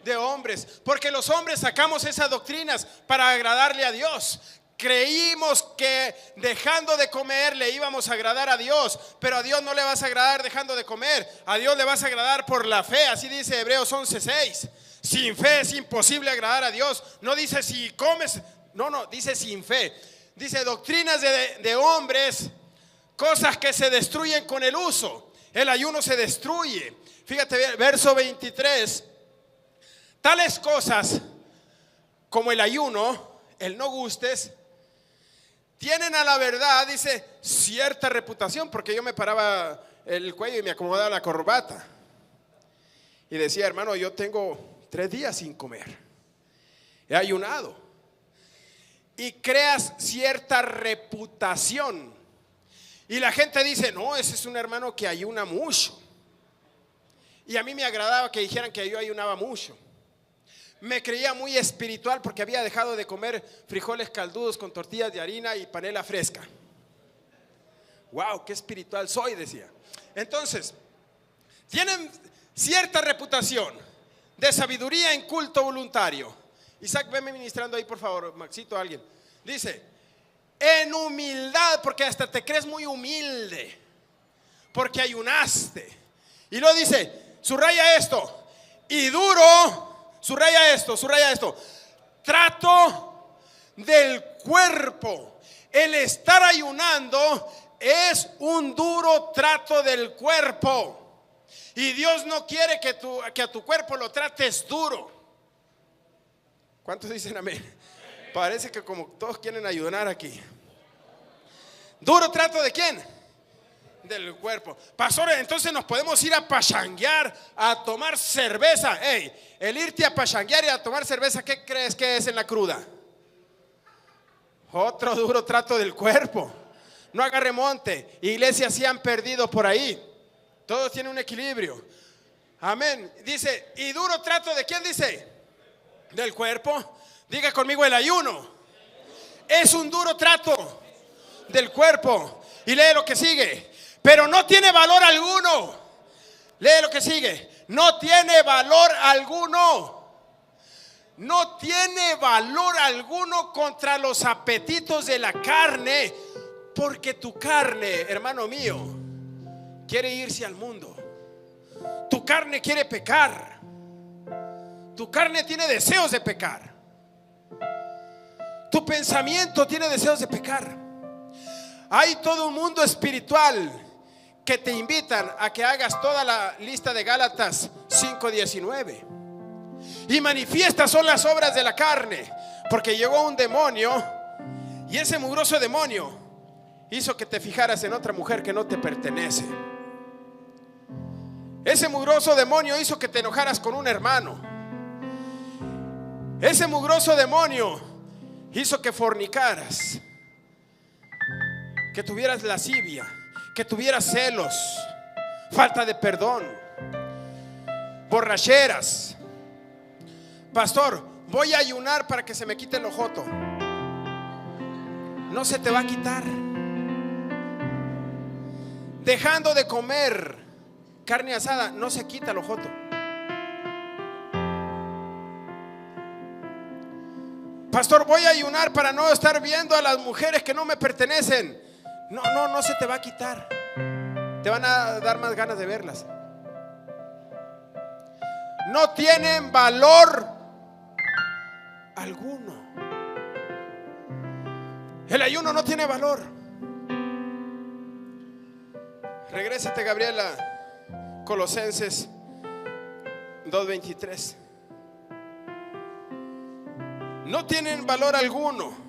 De hombres, porque los hombres sacamos esas doctrinas para agradarle a Dios. Creímos que dejando de comer le íbamos a agradar a Dios, pero a Dios no le vas a agradar dejando de comer, a Dios le vas a agradar por la fe. Así dice Hebreos 11:6. Sin fe es imposible agradar a Dios. No dice si comes, no, dice sin fe. Dice doctrinas de hombres, cosas que se destruyen con el uso. El ayuno se destruye. Fíjate bien, verso 23. Tales cosas como el ayuno, el no gustes, tienen a la verdad, dice, cierta reputación, porque yo me paraba el cuello y me acomodaba la corbata y decía, hermano, yo tengo 3 días sin comer, he ayunado, y creas cierta reputación y la gente dice, no, ese es un hermano que ayuna mucho. Y a mí me agradaba que dijeran que yo ayunaba mucho. Me creía muy espiritual porque había dejado de comer frijoles caldudos con tortillas de harina y panela fresca. Wow, qué espiritual soy, decía. Entonces, tienen cierta reputación de sabiduría en culto voluntario. Isaac, venme ministrando ahí, por favor, Maxito, alguien. Dice, en humildad, porque hasta te crees muy humilde, porque ayunaste. Y luego dice, subraya esto, y duro, subraya esto, trato del cuerpo. El estar ayunando es un duro trato del cuerpo. Y Dios no quiere que a tu cuerpo lo trates duro. ¿Cuántos dicen amén? Parece que como todos quieren ayunar aquí. ¿Duro trato de quién? Del cuerpo. Pastor, entonces nos podemos ir a pachanguear, a tomar cerveza. Hey, el irte a pachanguear y a tomar cerveza, ¿qué crees que es en la cruda? Otro duro trato del cuerpo. No agarre monte. Iglesias se han perdido por ahí. Todo tiene un equilibrio. Amén. Dice, ¿y duro trato de quién dice? Del cuerpo. Diga conmigo, el ayuno es un duro trato del cuerpo. Y lee lo que sigue. Pero no tiene valor alguno. Lee lo que sigue. No tiene valor alguno. No tiene valor alguno contra los apetitos de la carne. Porque tu carne, hermano mío, quiere irse al mundo. Tu carne quiere pecar. Tu carne tiene deseos de pecar. Tu pensamiento tiene deseos de pecar. Hay todo un mundo espiritual que te invitan a que hagas toda la lista de Gálatas 5:19. Y manifiestas son las obras de la carne, porque llegó un demonio, y ese mugroso demonio hizo que te fijaras en otra mujer que no te pertenece. Ese mugroso demonio hizo que te enojaras con un hermano. Ese mugroso demonio hizo que fornicaras, que tuvieras lascivia, que tuvieras celos, falta de perdón, borracheras. Pastor, voy a ayunar para que se me quite el ojoto. No se te va a quitar. Dejando de comer carne asada, no se quita el ojoto. Pastor, voy a ayunar para no estar viendo a las mujeres que no me pertenecen. No se te va a quitar. Te van a dar más ganas de verlas. No tienen valor alguno. El ayuno no tiene valor. Regrésate, Gabriela, Colosenses 2:23. No tienen valor alguno.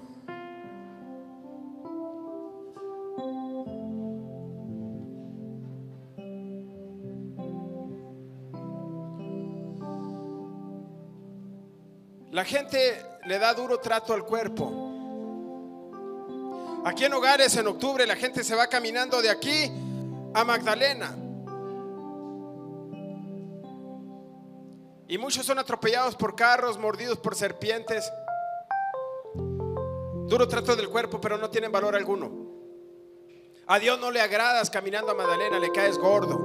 La gente le da duro trato al cuerpo. Aquí en Hogares, en octubre, la gente se va caminando de aquí a Magdalena. Y muchos son atropellados por carros, mordidos por serpientes. Duro trato del cuerpo, pero no tienen valor alguno. A Dios no le agradas caminando a Magdalena, le caes gordo.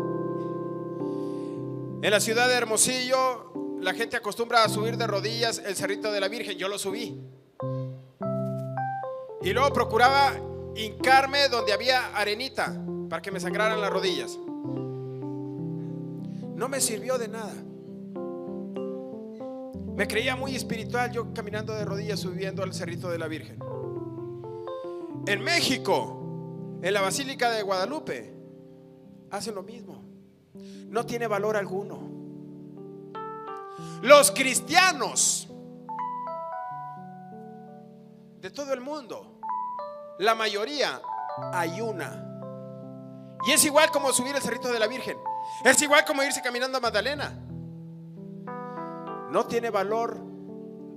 En la ciudad de Hermosillo, la gente acostumbra a subir de rodillas el Cerrito de la Virgen. Yo lo subí. Y luego procuraba hincarme donde había arenita para que me sangraran las rodillas. No me sirvió de nada. Me creía muy espiritual yo caminando de rodillas subiendo al Cerrito de la Virgen. En México, en la Basílica de Guadalupe, hacen lo mismo. No tiene valor alguno. Los cristianos de todo el mundo, la mayoría ayuna. Y es igual como subir el Cerrito de la Virgen. Es igual como irse caminando a Magdalena. No tiene valor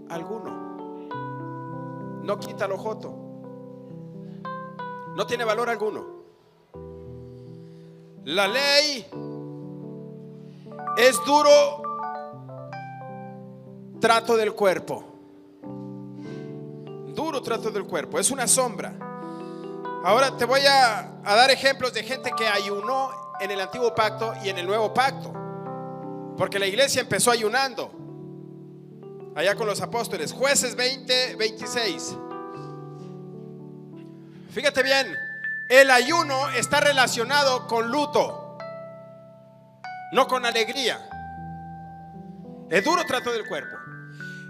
alguno. No quita el ojoto. No tiene valor alguno. La ley es duro trato del cuerpo. Duro trato del cuerpo. Es una sombra. Ahora te voy a dar ejemplos de gente que ayunó en el antiguo pacto y en el nuevo pacto. Porque la iglesia empezó ayunando allá con los apóstoles. Jueces 20:26. Fíjate bien, el ayuno está relacionado con luto, no con alegría. Es duro trato del cuerpo.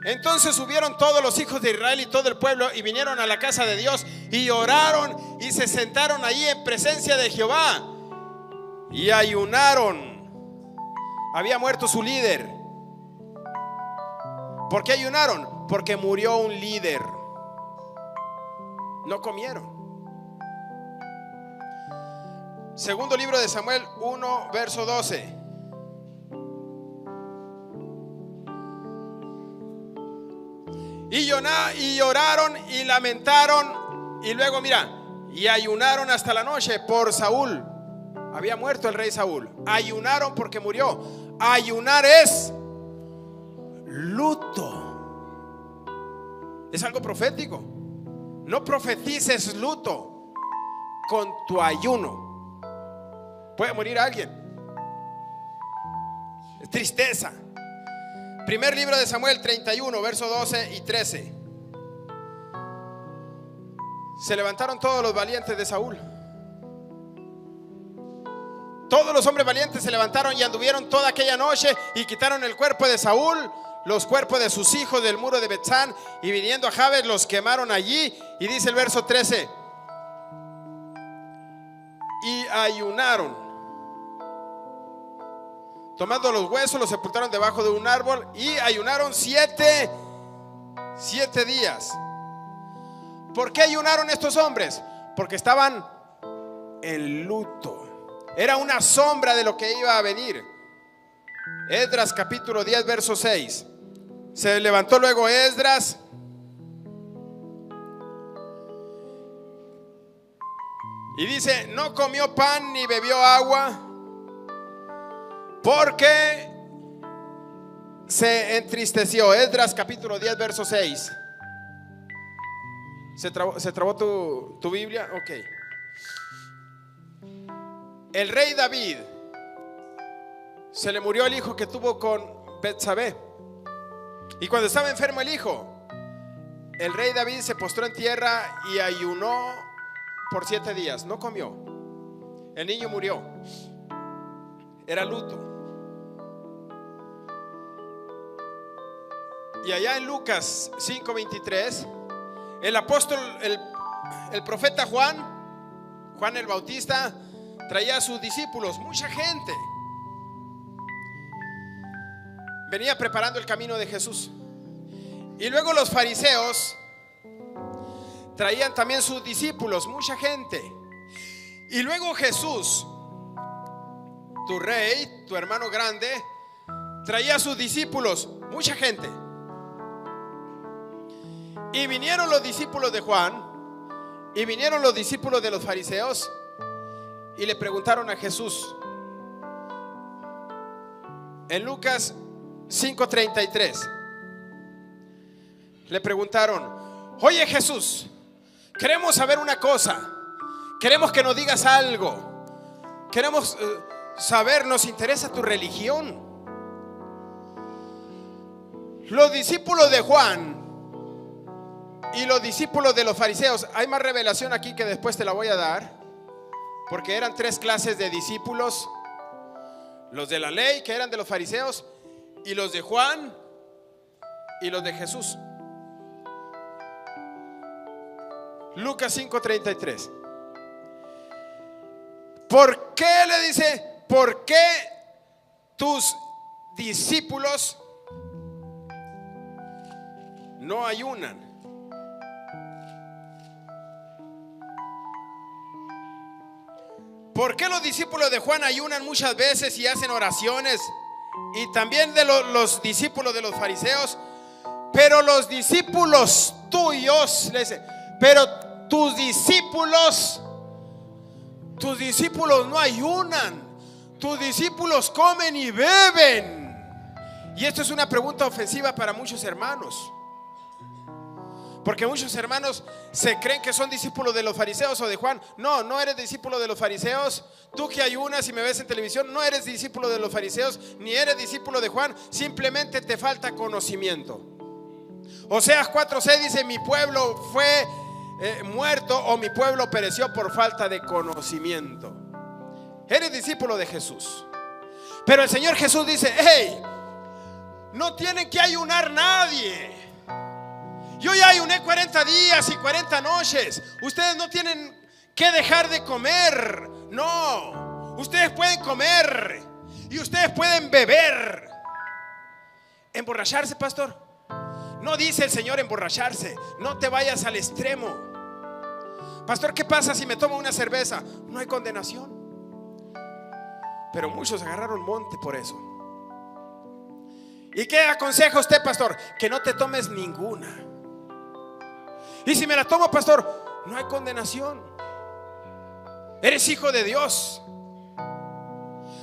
Entonces subieron todos los hijos de Israel y todo el pueblo y vinieron a la casa de Dios y oraron y se sentaron ahí en presencia de Jehová y ayunaron. Había muerto su líder. ¿Por qué ayunaron? Porque murió un líder. No comieron. Segundo libro de Samuel 1, verso 12. Y lloraron y lamentaron. Y luego mira, y ayunaron hasta la noche por Saúl. Había muerto el rey Saúl. Ayunaron porque murió. Ayunar es luto. Es algo profético. No profetices luto con tu ayuno. Puede morir alguien. Es tristeza. Primer libro de Samuel 31, verso 12 y 13. Se levantaron todos los valientes de Saúl. Todos los hombres valientes se levantaron y anduvieron toda aquella noche y quitaron el cuerpo de Saúl, los cuerpos de sus hijos del muro de Betzán, y viniendo a Jabes los quemaron allí. Y dice el verso 13: y ayunaron, tomando los huesos, los sepultaron debajo de un árbol y ayunaron 7 días. ¿Por qué ayunaron estos hombres? Porque estaban en luto. Era una sombra de lo que iba a venir. Esdras capítulo 10, verso 6. Se levantó luego Esdras y dice: no comió pan ni bebió agua, porque se entristeció. Esdras capítulo 10, verso 6. ¿Se trabó tu Biblia? Ok. El rey David, se le murió el hijo que tuvo con Betsabé. Y cuando estaba enfermo el hijo, el rey David se postró en tierra y ayunó por 7 días. No comió. El niño murió. Era luto. Y allá en Lucas 5:23, el apóstol, el profeta Juan el Bautista, traía a sus discípulos, mucha gente. Venía preparando el camino de Jesús. Y luego los fariseos traían también sus discípulos, mucha gente. Y luego Jesús, tu rey, tu hermano grande, traía a sus discípulos, mucha gente. Y vinieron los discípulos de Juan y vinieron los discípulos de los fariseos y le preguntaron a Jesús en Lucas 5:33. Le preguntaron: oye Jesús, queremos saber una cosa, queremos que nos digas algo, queremos saber, nos interesa tu religión. Los discípulos de Juan y los discípulos de los fariseos, hay más revelación aquí que después te la voy a dar, porque eran 3 clases de discípulos: los de la ley, que eran de los fariseos, y los de Juan y los de Jesús. Lucas 5:33. ¿Por qué le dice? ¿Por qué tus discípulos no ayunan? ¿Por qué los discípulos de Juan ayunan muchas veces y hacen oraciones? Y también de los discípulos de los fariseos. Pero los discípulos tuyos, le dice, pero tus discípulos no ayunan. Tus discípulos comen y beben. Y esto es una pregunta ofensiva para muchos hermanos, Porque muchos hermanos se creen que son discípulos de los fariseos o de Juan. No, no eres discípulo de los fariseos. Tú que ayunas y me ves en televisión, no eres discípulo de los fariseos, ni eres discípulo de Juan. Simplemente te falta conocimiento. Oseas 4:6 dice: mi pueblo fue muerto, o mi pueblo pereció por falta de conocimiento. Eres discípulo de Jesús. Pero el Señor Jesús dice: hey, no tienen que ayunar nadie. Yo ya ayuné 40 días y 40 noches. Ustedes no tienen que dejar de comer. No, ustedes pueden comer y ustedes pueden beber. ¿Emborracharse, pastor? No dice el Señor emborracharse. No te vayas al extremo. Pastor, ¿qué pasa si me tomo una cerveza? No hay condenación. Pero muchos agarraron monte por eso. ¿Y qué aconseja usted, pastor? Que no te tomes ninguna. Y si me la tomo, pastor, no hay condenación. Eres hijo de Dios.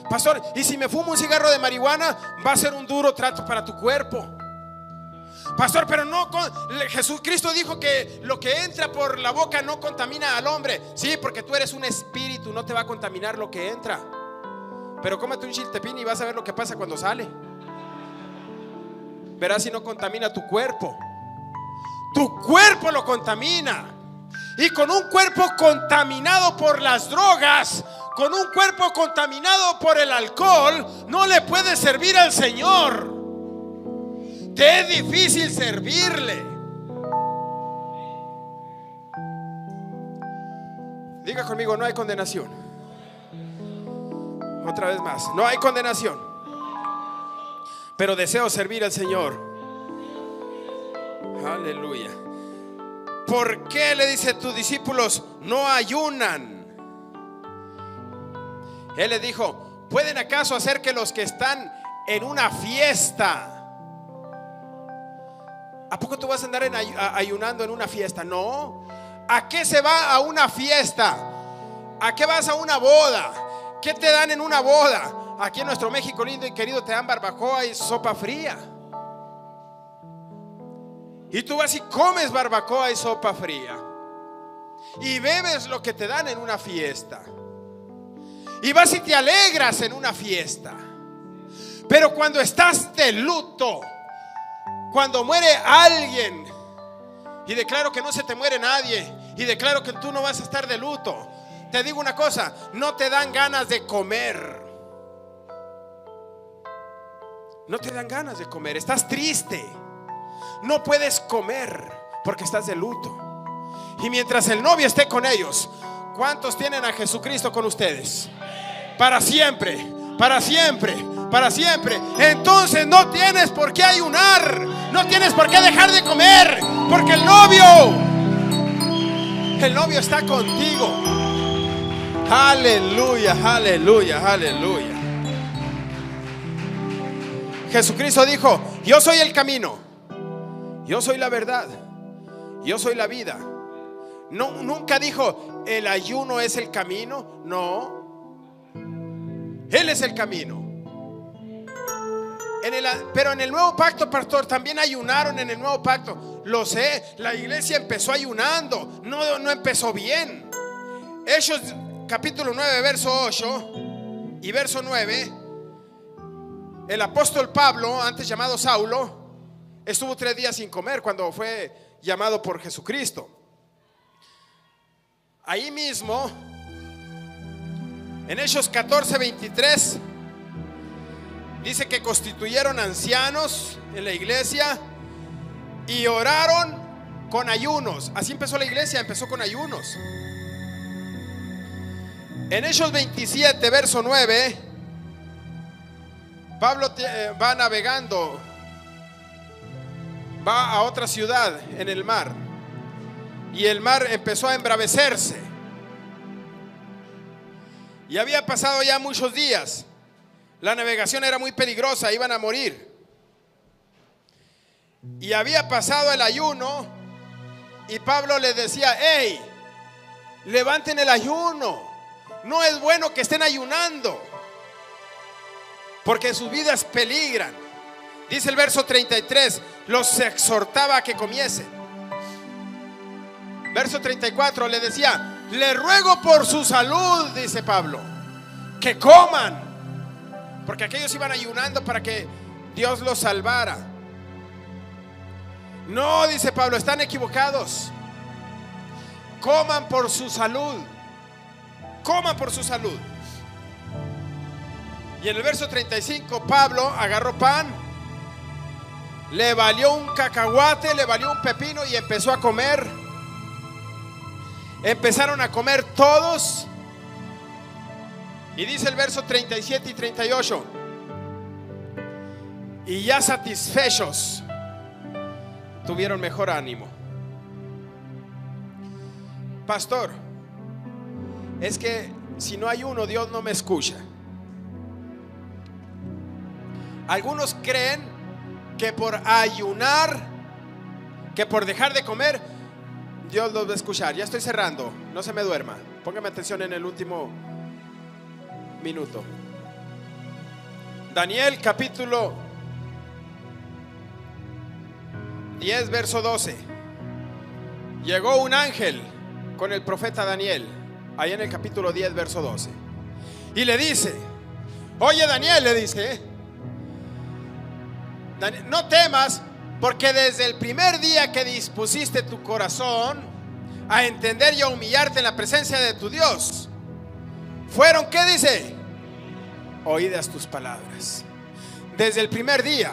Pastor, y si me fumo un cigarro de marihuana, va a ser un duro trato para tu cuerpo. Pastor, pero no, Jesucristo dijo que lo que entra por la boca no contamina al hombre. Sí, porque tú eres un espíritu, no te va a contaminar lo que entra. Pero cómete un chiltepín y vas a ver lo que pasa cuando sale. Verás si no contamina tu cuerpo. Tu cuerpo lo contamina. Y con un cuerpo contaminado por las drogas, con un cuerpo contaminado por el alcohol, no le puedes servir al Señor. Te es difícil servirle. Diga conmigo: no hay condenación. Otra vez más: no hay condenación. Pero deseo servir al Señor. Aleluya. ¿Por qué le dice: tus discípulos no ayunan? Él le dijo: ¿pueden acaso hacer que los que están en una fiesta? ¿A poco tú vas a andar ayunando en una fiesta? No. ¿A qué se va a una fiesta? ¿A qué vas a una boda? ¿Qué te dan en una boda? Aquí en nuestro México lindo y querido te dan barbacoa y sopa fría. Y tú vas y comes barbacoa y sopa fría. Y bebes lo que te dan en una fiesta. Y vas y te alegras en una fiesta. Pero cuando estás de luto, cuando muere alguien, y declaro que no se te muere nadie, y declaro que tú no vas a estar de luto, te digo una cosa: no te dan ganas de comer. No te dan ganas de comer. Estás triste. No puedes comer porque estás de luto. Y mientras el novio esté con ellos, ¿cuántos tienen a Jesucristo con ustedes? Para siempre, para siempre, para siempre. Entonces no tienes por qué ayunar. No tienes por qué dejar de comer, porque el novio está contigo. Aleluya, aleluya, aleluya. Jesucristo dijo: yo soy el camino, yo soy la verdad, yo soy la vida. No, nunca dijo: el ayuno es el camino. No, Él es el camino. Pero en el nuevo pacto, pastor, también ayunaron en el nuevo pacto. Lo sé, la iglesia empezó ayunando. No empezó bien. Hechos capítulo 9, verso 8 y verso 9. El apóstol Pablo, antes llamado Saulo, estuvo 3 días sin comer cuando fue llamado por Jesucristo. Ahí mismo, en Hechos 14, 23, dice que constituyeron ancianos en la iglesia y oraron con ayunos. Así empezó la iglesia, empezó con ayunos. En Hechos 27, verso 9, Pablo va navegando, va a otra ciudad en el mar, y el mar empezó a embravecerse. Y había pasado ya muchos días. La navegación era muy peligrosa, iban a morir. Y había pasado el ayuno, y Pablo les decía: hey, levanten el ayuno. No es bueno que estén ayunando, porque sus vidas peligran. Dice el verso 33: los exhortaba a que comiesen. Verso 34 le decía: le ruego por su salud, dice Pablo, que coman, porque aquellos iban ayunando para que Dios los salvara. No, dice Pablo, están equivocados. Coman por su salud. Coman por su salud. Y en el verso 35 Pablo agarró pan, le valió un cacahuate, le valió un pepino y empezó a comer. Empezaron a comer todos. Y dice el verso 37 y 38: y ya satisfechos tuvieron mejor ánimo. Pastor, es que si no hay uno, Dios no me escucha. Algunos creen que por ayunar, que por dejar de comer, Dios los va a escuchar. Ya estoy cerrando, no se me duerma. Póngame atención en el último minuto. Daniel capítulo 10 verso 12. Llegó un ángel con el profeta Daniel, ahí en el capítulo 10 verso 12, y le dice: oye Daniel, le dice, no temas, porque desde el primer día que dispusiste tu corazón a entender y a humillarte en la presencia de tu Dios, fueron, ¿qué dice? Oídas tus palabras. Desde el primer día,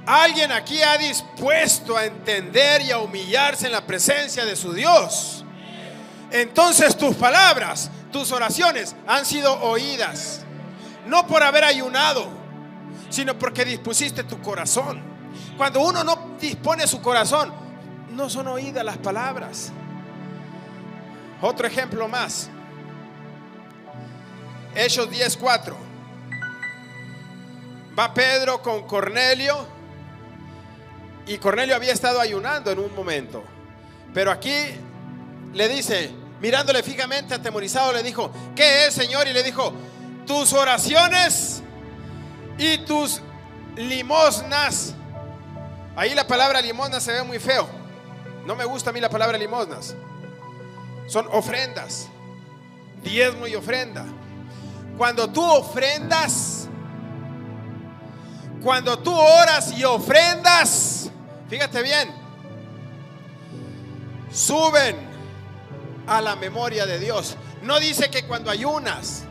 alguien aquí ha dispuesto a entender y a humillarse en la presencia de su Dios. Entonces tus palabras, tus oraciones han sido oídas, no por haber ayunado, sino porque dispusiste tu corazón. Cuando uno no dispone su corazón, no son oídas las palabras. Otro ejemplo más, Hechos 10:4. Va Pedro con Cornelio, y Cornelio había estado ayunando en un momento, pero aquí le dice, mirándole fijamente, atemorizado, le dijo: ¿qué es, Señor? Y le dijo: tus oraciones y tus limosnas. Ahí la palabra limosna se ve muy feo. No me gusta a mí la palabra limosnas. Son ofrendas, diezmo y ofrenda. Cuando tú ofrendas, cuando tú oras y ofrendas, fíjate bien, suben a la memoria de Dios. No dice que cuando ayunas,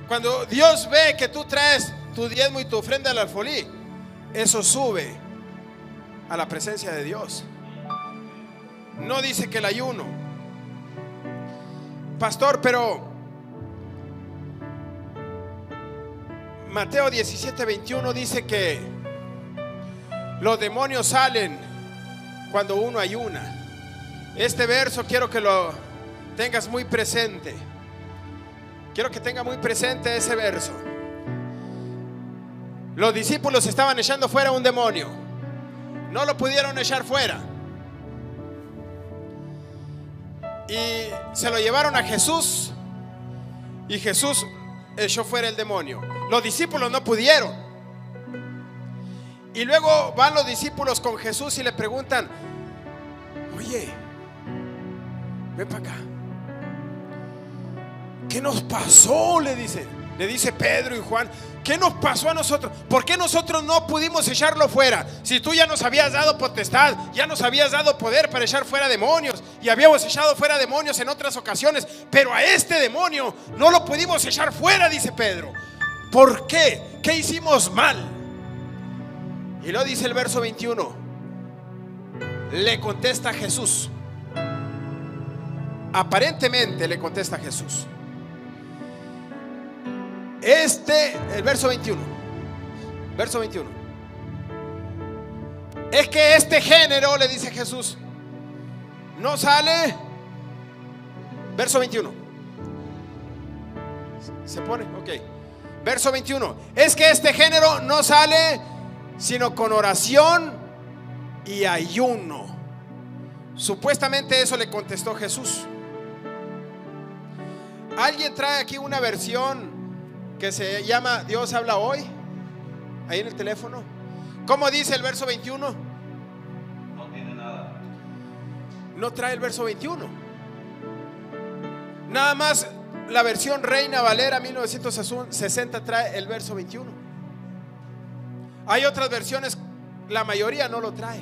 cuando Dios ve que tú traes tu diezmo y tu ofrenda al alfolí, eso sube a la presencia de Dios. No dice que el ayuno. Pastor, pero Mateo 17:21 dice que los demonios salen cuando uno ayuna. Este verso quiero que lo tengas muy presente. Quiero que tenga muy presente ese verso. Los discípulos estaban echando fuera un demonio. No lo pudieron echar fuera. Y se lo llevaron a Jesús, y Jesús echó fuera el demonio. Los discípulos no pudieron. Y luego van los discípulos con Jesús y le preguntan: oye, ven para acá, ¿qué nos pasó? Le dice Pedro y Juan: ¿qué nos pasó a nosotros? ¿Por qué nosotros no pudimos echarlo fuera? Si tú ya nos habías dado potestad, ya nos habías dado poder para echar fuera demonios, y habíamos echado fuera demonios en otras ocasiones, pero a este demonio no lo pudimos echar fuera, dice Pedro. ¿Por qué? ¿Qué hicimos mal? Y luego dice el verso 21, le contesta Jesús. Aparentemente le contesta Jesús. El verso 21. Verso 21. Es que este género, le dice Jesús, no sale. Verso 21. ¿Se pone? Ok. Verso 21. Es que este género no sale sino con oración y ayuno. Supuestamente eso le contestó Jesús. ¿Alguien trae aquí una versión que se llama Dios habla hoy? Ahí en el teléfono. ¿Cómo dice el verso 21? No tiene nada. no trae el verso 21. Nada más la versión Reina Valera 1960 trae el verso 21. Hay otras versiones, la mayoría no lo trae.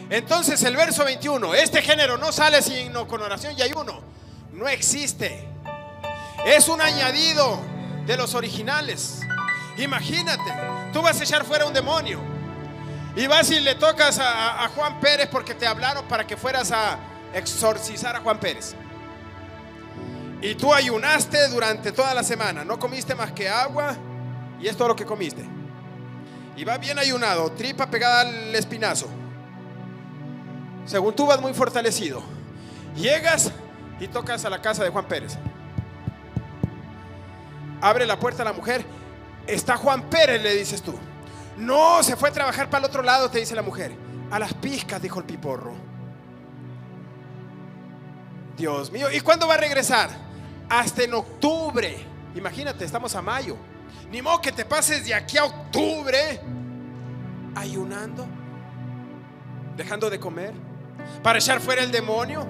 Entonces el verso 21, este género no sale sino con oración y ayuno, no existe. Es un añadido de los originales. Imagínate, tú vas a echar fuera un demonio y vas y le tocas a Juan Pérez porque te hablaron para que fueras a exorcizar a Juan Pérez. Y tú ayunaste durante toda la semana, no comiste más que agua y es todo lo que comiste. Y vas bien ayunado, tripa pegada al espinazo. Según tú vas muy fortalecido. Llegas y tocas a la casa de Juan Pérez. Abre la puerta a la mujer. Está Juan Pérez, le dices tú. No, se fue a trabajar para el otro lado, te dice la mujer. A las pizcas, dijo el piporro. Dios mío, ¿y cuándo va a regresar? Hasta en octubre. Imagínate, estamos a mayo. Ni modo que te pases de aquí a octubre ayunando, dejando de comer para echar fuera el demonio.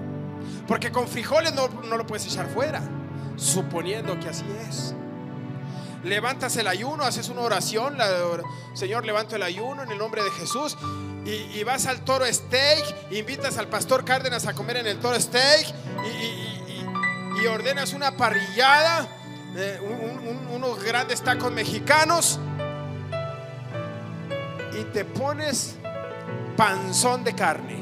Porque con frijoles no lo puedes echar fuera, suponiendo que así es. Levantas el ayuno, haces una oración, Señor, levanto el ayuno en el nombre de Jesús, y vas al Toro Steak, invitas al pastor Cárdenas a comer en el Toro Steak y ordenas una parrillada, unos grandes tacos mexicanos, y te pones panzón de carne.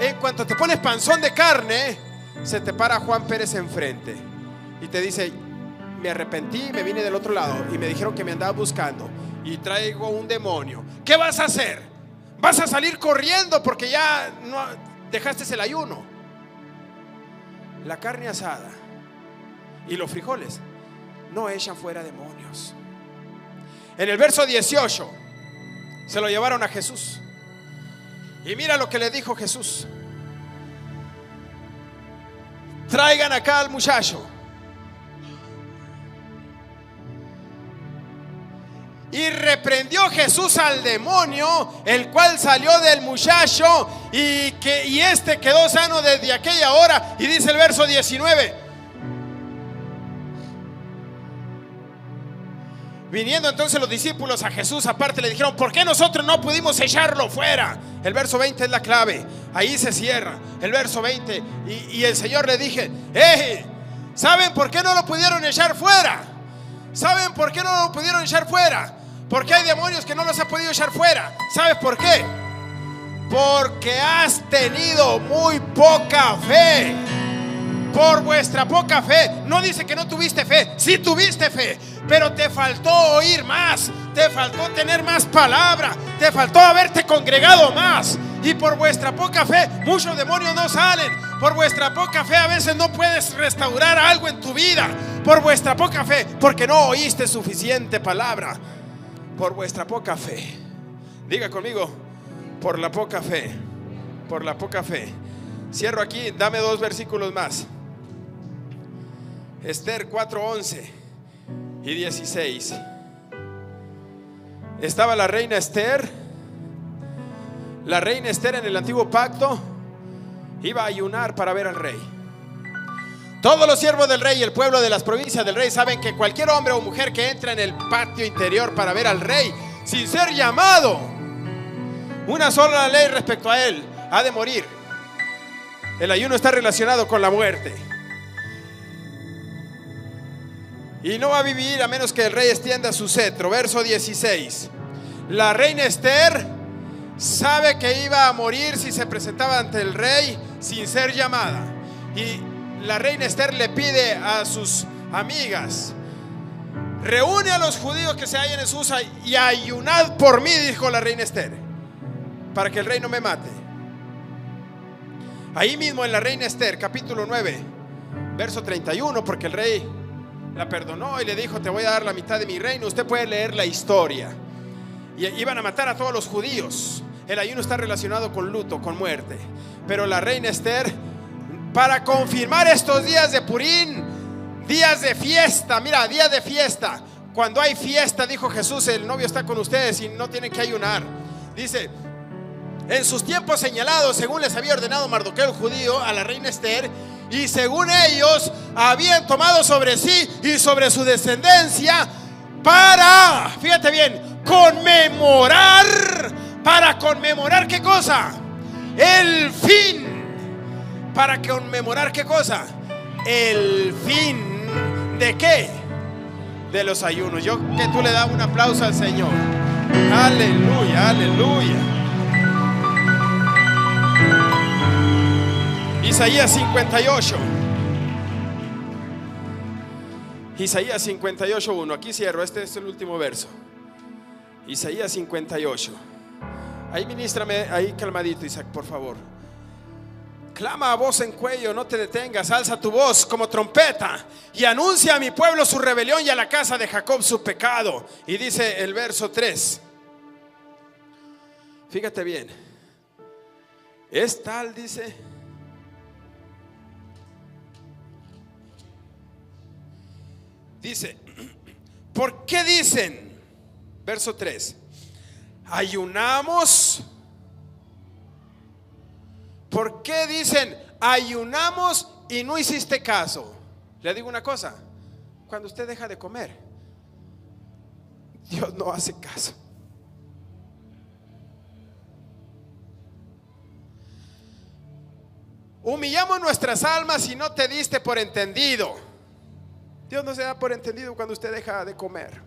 En cuanto te pones panzón de carne, se te para Juan Pérez enfrente y te dice: me arrepentí, me vine del otro lado y me dijeron que me andaba buscando y traigo un demonio. ¿Qué vas a hacer? Vas a salir corriendo porque ya no dejaste el ayuno. La carne asada y los frijoles no echan fuera demonios. En el verso 18 se lo llevaron a Jesús. Y mira lo que le dijo Jesús: traigan acá al muchacho. Y reprendió Jesús al demonio, el cual salió del muchacho y este quedó sano desde aquella hora. Y dice el verso 19: viniendo entonces los discípulos a Jesús aparte, le dijeron: ¿por qué nosotros no pudimos echarlo fuera? El verso 20 es la clave, ahí se cierra el verso 20. Y el Señor le dije: ¿saben por qué no lo pudieron echar fuera? ¿Saben por qué no lo pudieron echar fuera? Porque hay demonios que no los ha podido echar fuera. ¿Sabes por qué? Porque has tenido muy poca fe. Por vuestra poca fe. No dice que no tuviste fe, sí tuviste fe, pero te faltó oír más, te faltó tener más palabra, te faltó haberte congregado más. Y por vuestra poca fe muchos demonios no salen. Por vuestra poca fe a veces no puedes restaurar algo en tu vida. Por vuestra poca fe, porque no oíste suficiente palabra. Por vuestra poca fe. Diga conmigo: por la poca fe. Por la poca fe. Cierro aquí, dame 2 versículos más. Esther 4:11 y 16. Estaba la reina Esther. La reina Esther en el antiguo pacto iba a ayunar para ver al rey. Todos los siervos del rey y el pueblo de las provincias del rey saben que cualquier hombre o mujer que entra en el patio interior para ver al rey sin ser llamado, una sola ley respecto a él: ha de morir. El ayuno está relacionado con la muerte. Y no va a vivir a menos que el rey extienda su cetro. Verso 16. La reina Esther sabe que iba a morir si se presentaba ante el rey sin ser llamada. Y la reina Esther le pide a sus amigas: reúne a los judíos que se hallan en Susa y ayunad por mí, dijo la reina Esther, para que el rey no me mate. Ahí mismo en la reina Esther, capítulo 9, verso 31, porque el rey la perdonó y le dijo: te voy a dar la mitad de mi reino. Usted puede leer la historia. Y iban a matar a todos los judíos. El ayuno está relacionado con luto, con muerte. Pero la reina Esther, para confirmar estos días de Purín, días de fiesta, mira, días de fiesta. Cuando hay fiesta, dijo Jesús, el novio está con ustedes y no tienen que ayunar. Dice: en sus tiempos señalados, según les había ordenado Mardoqueo el judío a la reina Esther, y según ellos habían tomado sobre sí y sobre su descendencia para, fíjate bien, conmemorar. ¿Para conmemorar qué cosa? El fin. ¿Para conmemorar qué cosa? El fin ¿de qué? De los ayunos. Yo que tú le das un aplauso al Señor. Aleluya, aleluya. Isaías 58. Isaías 58, 1. Aquí cierro, este es el último verso. Isaías 58. Ahí ministrame, ahí calmadito, Isaac, por favor. Clama a voz en cuello, no te detengas, alza tu voz como trompeta y anuncia a mi pueblo su rebelión y a la casa de Jacob su pecado. Y dice el verso 3. Fíjate bien. Es tal, dice, ¿por qué dicen? Verso 3. Ayunamos. ¿Por qué dicen ayunamos y no hiciste caso? Le digo una cosa, cuando usted deja de comer, Dios no hace caso. Humillamos nuestras almas y no te diste por entendido. Dios no se da por entendido cuando usted deja de comer.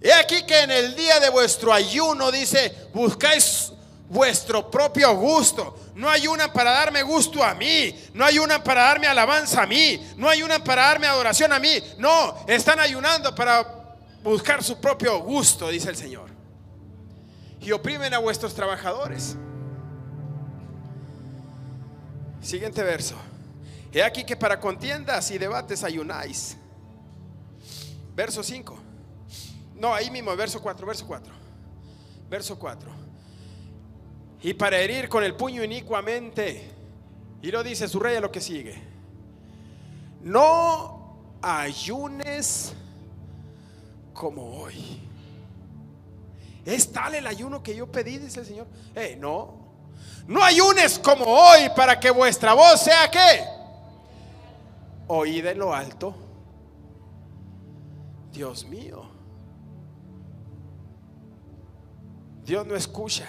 He aquí que en el día de vuestro ayuno, dice, buscáis vuestro propio gusto. No ayunan para darme gusto a mí, no ayunan para darme alabanza a mí, no ayunan para darme adoración a mí. No, están ayunando para buscar su propio gusto, dice el Señor. Y oprimen a vuestros trabajadores. Siguiente verso. He aquí que para contiendas y debates ayunáis. Verso 5. No, ahí mismo, verso 4. Verso 4. Y para herir con el puño inicuamente. Y lo dice, subraya lo que sigue. No ayunes como hoy. ¿Es tal el ayuno que yo pedí? Dice el Señor. No ayunes como hoy para que vuestra voz sea ¿qué? Oída en lo alto. Dios mío. Dios no escucha.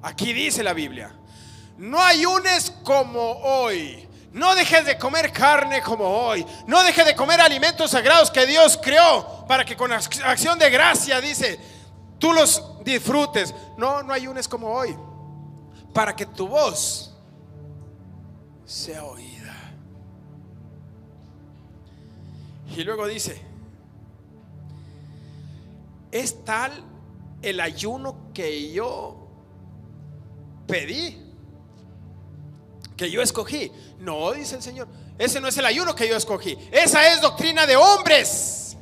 Aquí dice la Biblia, no ayunes como hoy. No dejes de comer carne como hoy. No dejes de comer alimentos sagrados que Dios creó para que con acción de gracia, dice, tú los disfrutes. No ayunes como hoy, para que tu voz sea oída. Y luego dice, es tal el ayuno que yo pedí, que yo escogí. No, dice el Señor, ese no es el ayuno que yo escogí. Esa es doctrina de hombres.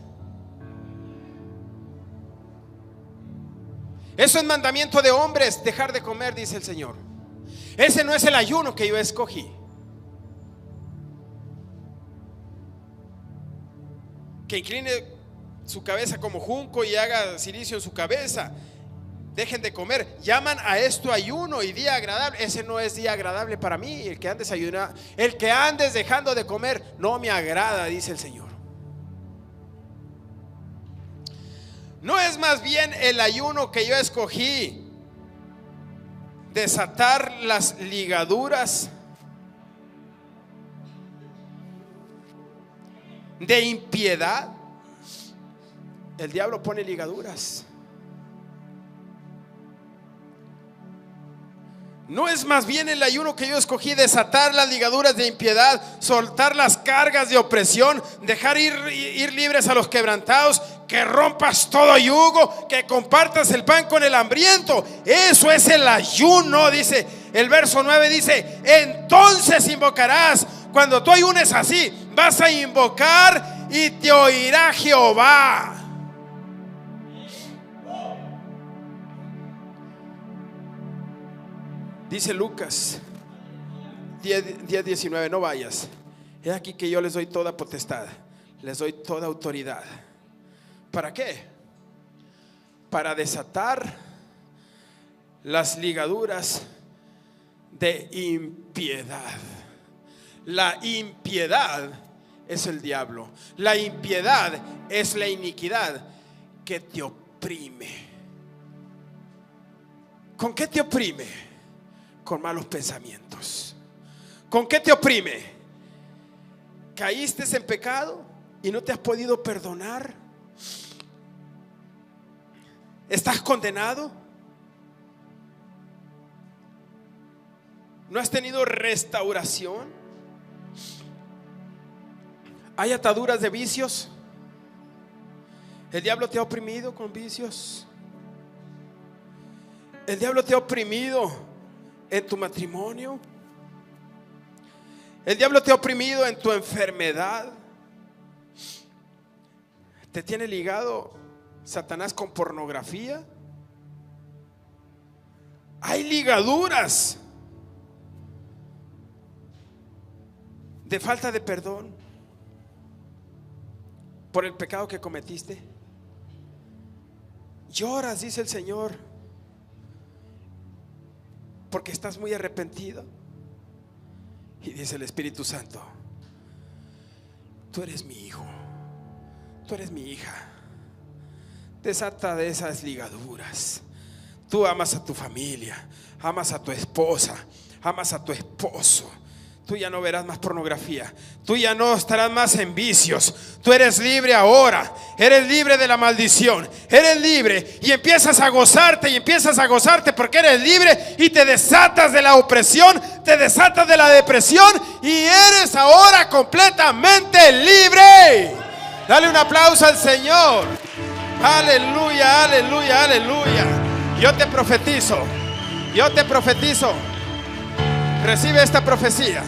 Eso es mandamiento de hombres, dejar de comer, dice el Señor. Ese no es el ayuno que yo escogí. Que incline su cabeza como junco y haga cilicio en su cabeza. Dejen de comer. Llaman a esto ayuno y día agradable. Ese no es día agradable para mí. El que andes ayunando, el que andes dejando de comer, no me agrada, dice el Señor. No es más bien el ayuno que yo escogí, desatar las ligaduras de impiedad. El diablo pone ligaduras. No es más bien el ayuno que yo escogí, desatar las ligaduras de impiedad, soltar las cargas de opresión, dejar ir libres a los quebrantados, que rompas todo yugo, que compartas el pan con el hambriento. Eso es el ayuno, dice el verso 9, dice, entonces invocarás. Cuando tú ayunes así, vas a invocar y te oirá Jehová. Dice Lucas 10:19, no vayas. He aquí que yo les doy toda potestad, les doy toda autoridad. ¿Para qué? Para desatar las ligaduras de impiedad. La impiedad es el diablo. La impiedad es la iniquidad que te oprime. ¿Con qué te oprime? Con malos pensamientos. ¿Con qué te oprime? ¿Caíste en pecado y no te has podido perdonar? ¿Estás condenado? ¿No has tenido restauración? ¿Hay ataduras de vicios? ¿El diablo te ha oprimido con vicios? ¿El diablo te ha oprimido en tu matrimonio? ¿El diablo te ha oprimido en tu enfermedad? ¿Te tiene ligado Satanás con pornografía? Hay ligaduras de falta de perdón por el pecado que cometiste. Lloras, dice el Señor, porque estás muy arrepentido. Y dice el Espíritu Santo: tú eres mi hijo, tú eres mi hija. Desata de esas ligaduras. Tú amas a tu familia, amas a tu esposa, amas a tu esposo. Tú ya no verás más pornografía. Tú ya no estarás más en vicios. Tú eres libre ahora. Eres libre de la maldición. Eres libre y empiezas a gozarte y empiezas a gozarte porque eres libre y te desatas de la opresión, te desatas de la depresión y eres ahora completamente libre. Dale un aplauso al Señor. Aleluya, aleluya, aleluya. Yo te profetizo. Recibe esta profecía.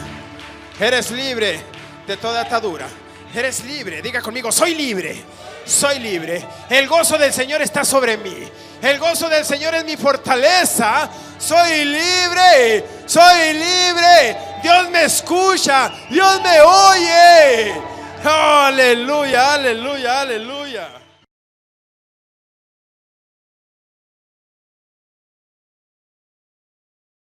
Eres libre de toda atadura. Eres libre. Diga conmigo: soy libre. Soy libre. El gozo del Señor está sobre mí. El gozo del Señor es mi fortaleza. Soy libre. Soy libre. Dios me escucha. Dios me oye. Aleluya, aleluya, aleluya.